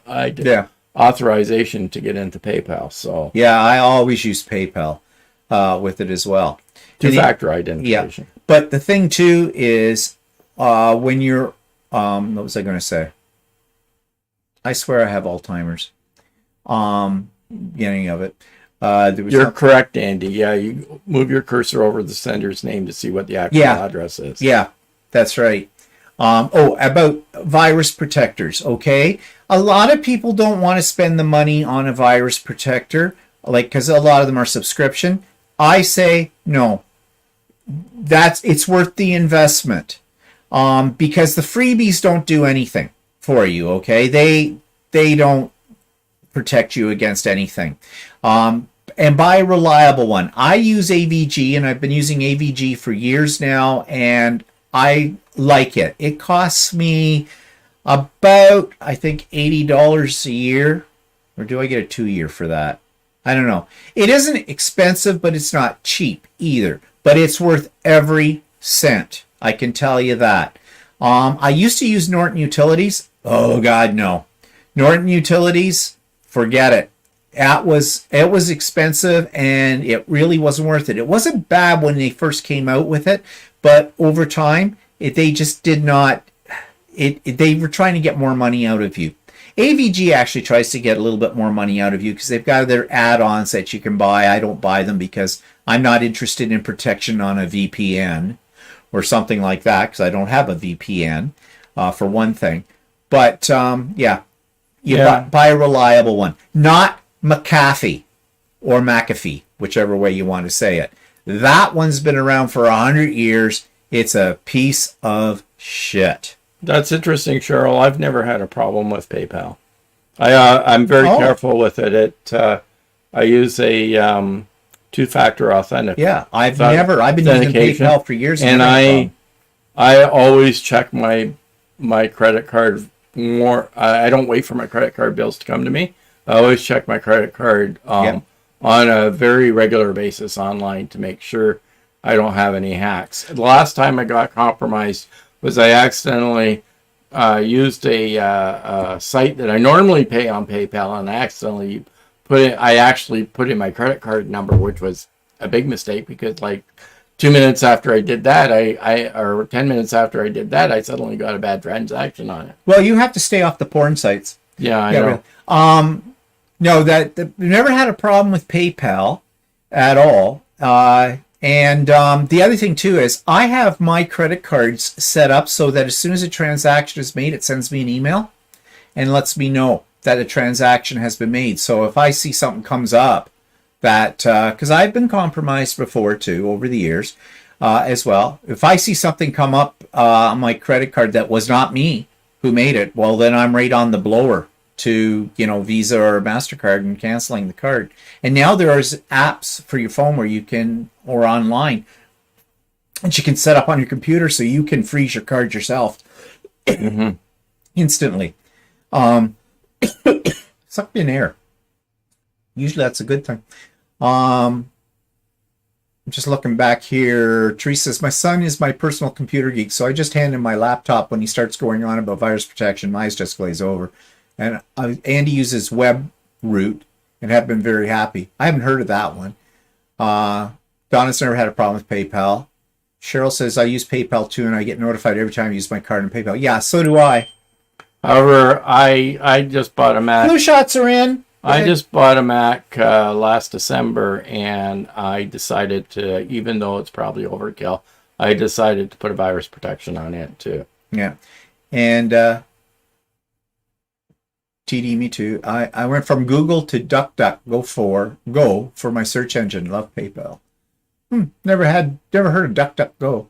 authorization to get into PayPal. So yeah, I always use PayPal with it as well. 2-factor identification. Yeah. But the thing too is when you're what was I going to say? I swear I have Alzheimer's. Beginning of it. You're correct, Andy. Yeah, you move your cursor over the sender's name to see what the actual address is. Yeah, that's right. About virus protectors, okay? A lot of people don't want to spend the money on a virus protector, like, because a lot of them are subscription. I say no. It's worth the investment, because the freebies don't do anything for you, okay? They don't protect you against anything. And buy a reliable one. I use AVG, and I've been using AVG for years now, and I like it. It costs me about, I think, $80 a year. Or do I get a 2-year for that? I don't know. It isn't expensive, but it's not cheap either. But it's worth every cent. I can tell you that. I used to use Norton Utilities. Oh, God, no. Norton Utilities, forget it. It was expensive, and it really wasn't worth it. It wasn't bad when they first came out with it, but over time, they just did not. They were trying to get more money out of you. AVG actually tries to get a little bit more money out of you because they've got their add-ons that you can buy. I don't buy them because I'm not interested in protection on a VPN or something like that, because I don't have a VPN, for one thing. But buy a reliable one, not McAfee or McAfee, whichever way you want to say it. That one's been around for 100 years. It's a piece of shit. That's interesting, Cheryl. I've never had a problem with PayPal. I'm very careful with it. I use a two-factor authentication. Yeah, I've been using PayPal for years. And I always check my credit card more. I don't wait for my credit card bills to come to me. I always check my credit card on a very regular basis online to make sure I don't have any hacks. The last time I got compromised was I accidentally used a site that I normally pay on PayPal, and I accidentally actually put in my credit card number, which was a big mistake, because like 2 minutes after I did that, or 10 minutes after I did that, I suddenly got a bad transaction on it. Well, you have to stay off the porn sites. Yeah, I know. Really. No, we've never had a problem with PayPal at all. And the other thing too is I have my credit cards set up so that as soon as a transaction is made, it sends me an email and lets me know that a transaction has been made. So if I see something comes up that, because I've been compromised before too over the years as well. If I see something come up on my credit card that was not me who made it, well, then I'm right on the blower to, Visa or MasterCard and canceling the card. And now there's apps for your phone where you can, or online, and you can set up on your computer so you can freeze your card yourself instantly. Suck in air. Usually that's a good thing. I'm just looking back here. Teresa says, my son is my personal computer geek, so I just hand him my laptop when he starts going on about virus protection. My eyes just glaze over. And Andy uses web root and have been very happy. I haven't heard of that one. Donna's never had a problem with PayPal. Cheryl says, I use PayPal too, and I get notified every time I use my card in PayPal. Yeah, so do I. However, I just bought a Mac. Flu shots are in. I just bought a Mac last December, and I decided to, even though it's probably overkill, I decided to put a virus protection on it too. Yeah. And TD, me too. I went from Google to DuckDuckGo for my search engine. Love PayPal. Never heard of DuckDuckGo.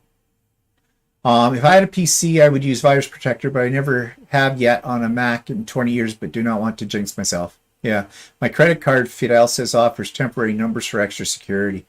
If I had a PC, I would use Virus Protector, but I never have yet on a Mac in 20 years, but do not want to jinx myself. Yeah. My credit card, Fidel says, offers temporary numbers for extra security.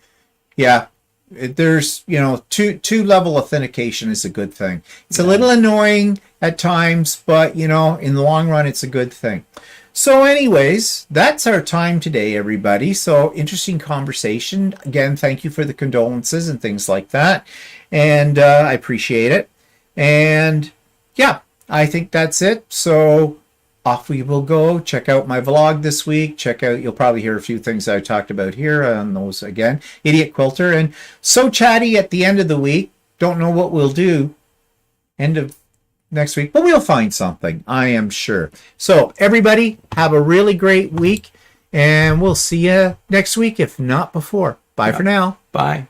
Yeah. There's, two-level authentication is a good thing. It's a little annoying at times, but, in the long run, it's a good thing. So anyways, that's our time today, everybody. So interesting conversation. Again, thank you for the condolences and things like that. And I appreciate it. And yeah, I think that's it. So off we will go. Check out my vlog this week. You'll probably hear a few things I talked about here on those again. Idiot Quilter and So Chatty at the end of the week. Don't know what we'll do end of next week, but we'll find something, I am sure. So everybody have a really great week, and we'll see you next week, if not before. Bye for now. Bye.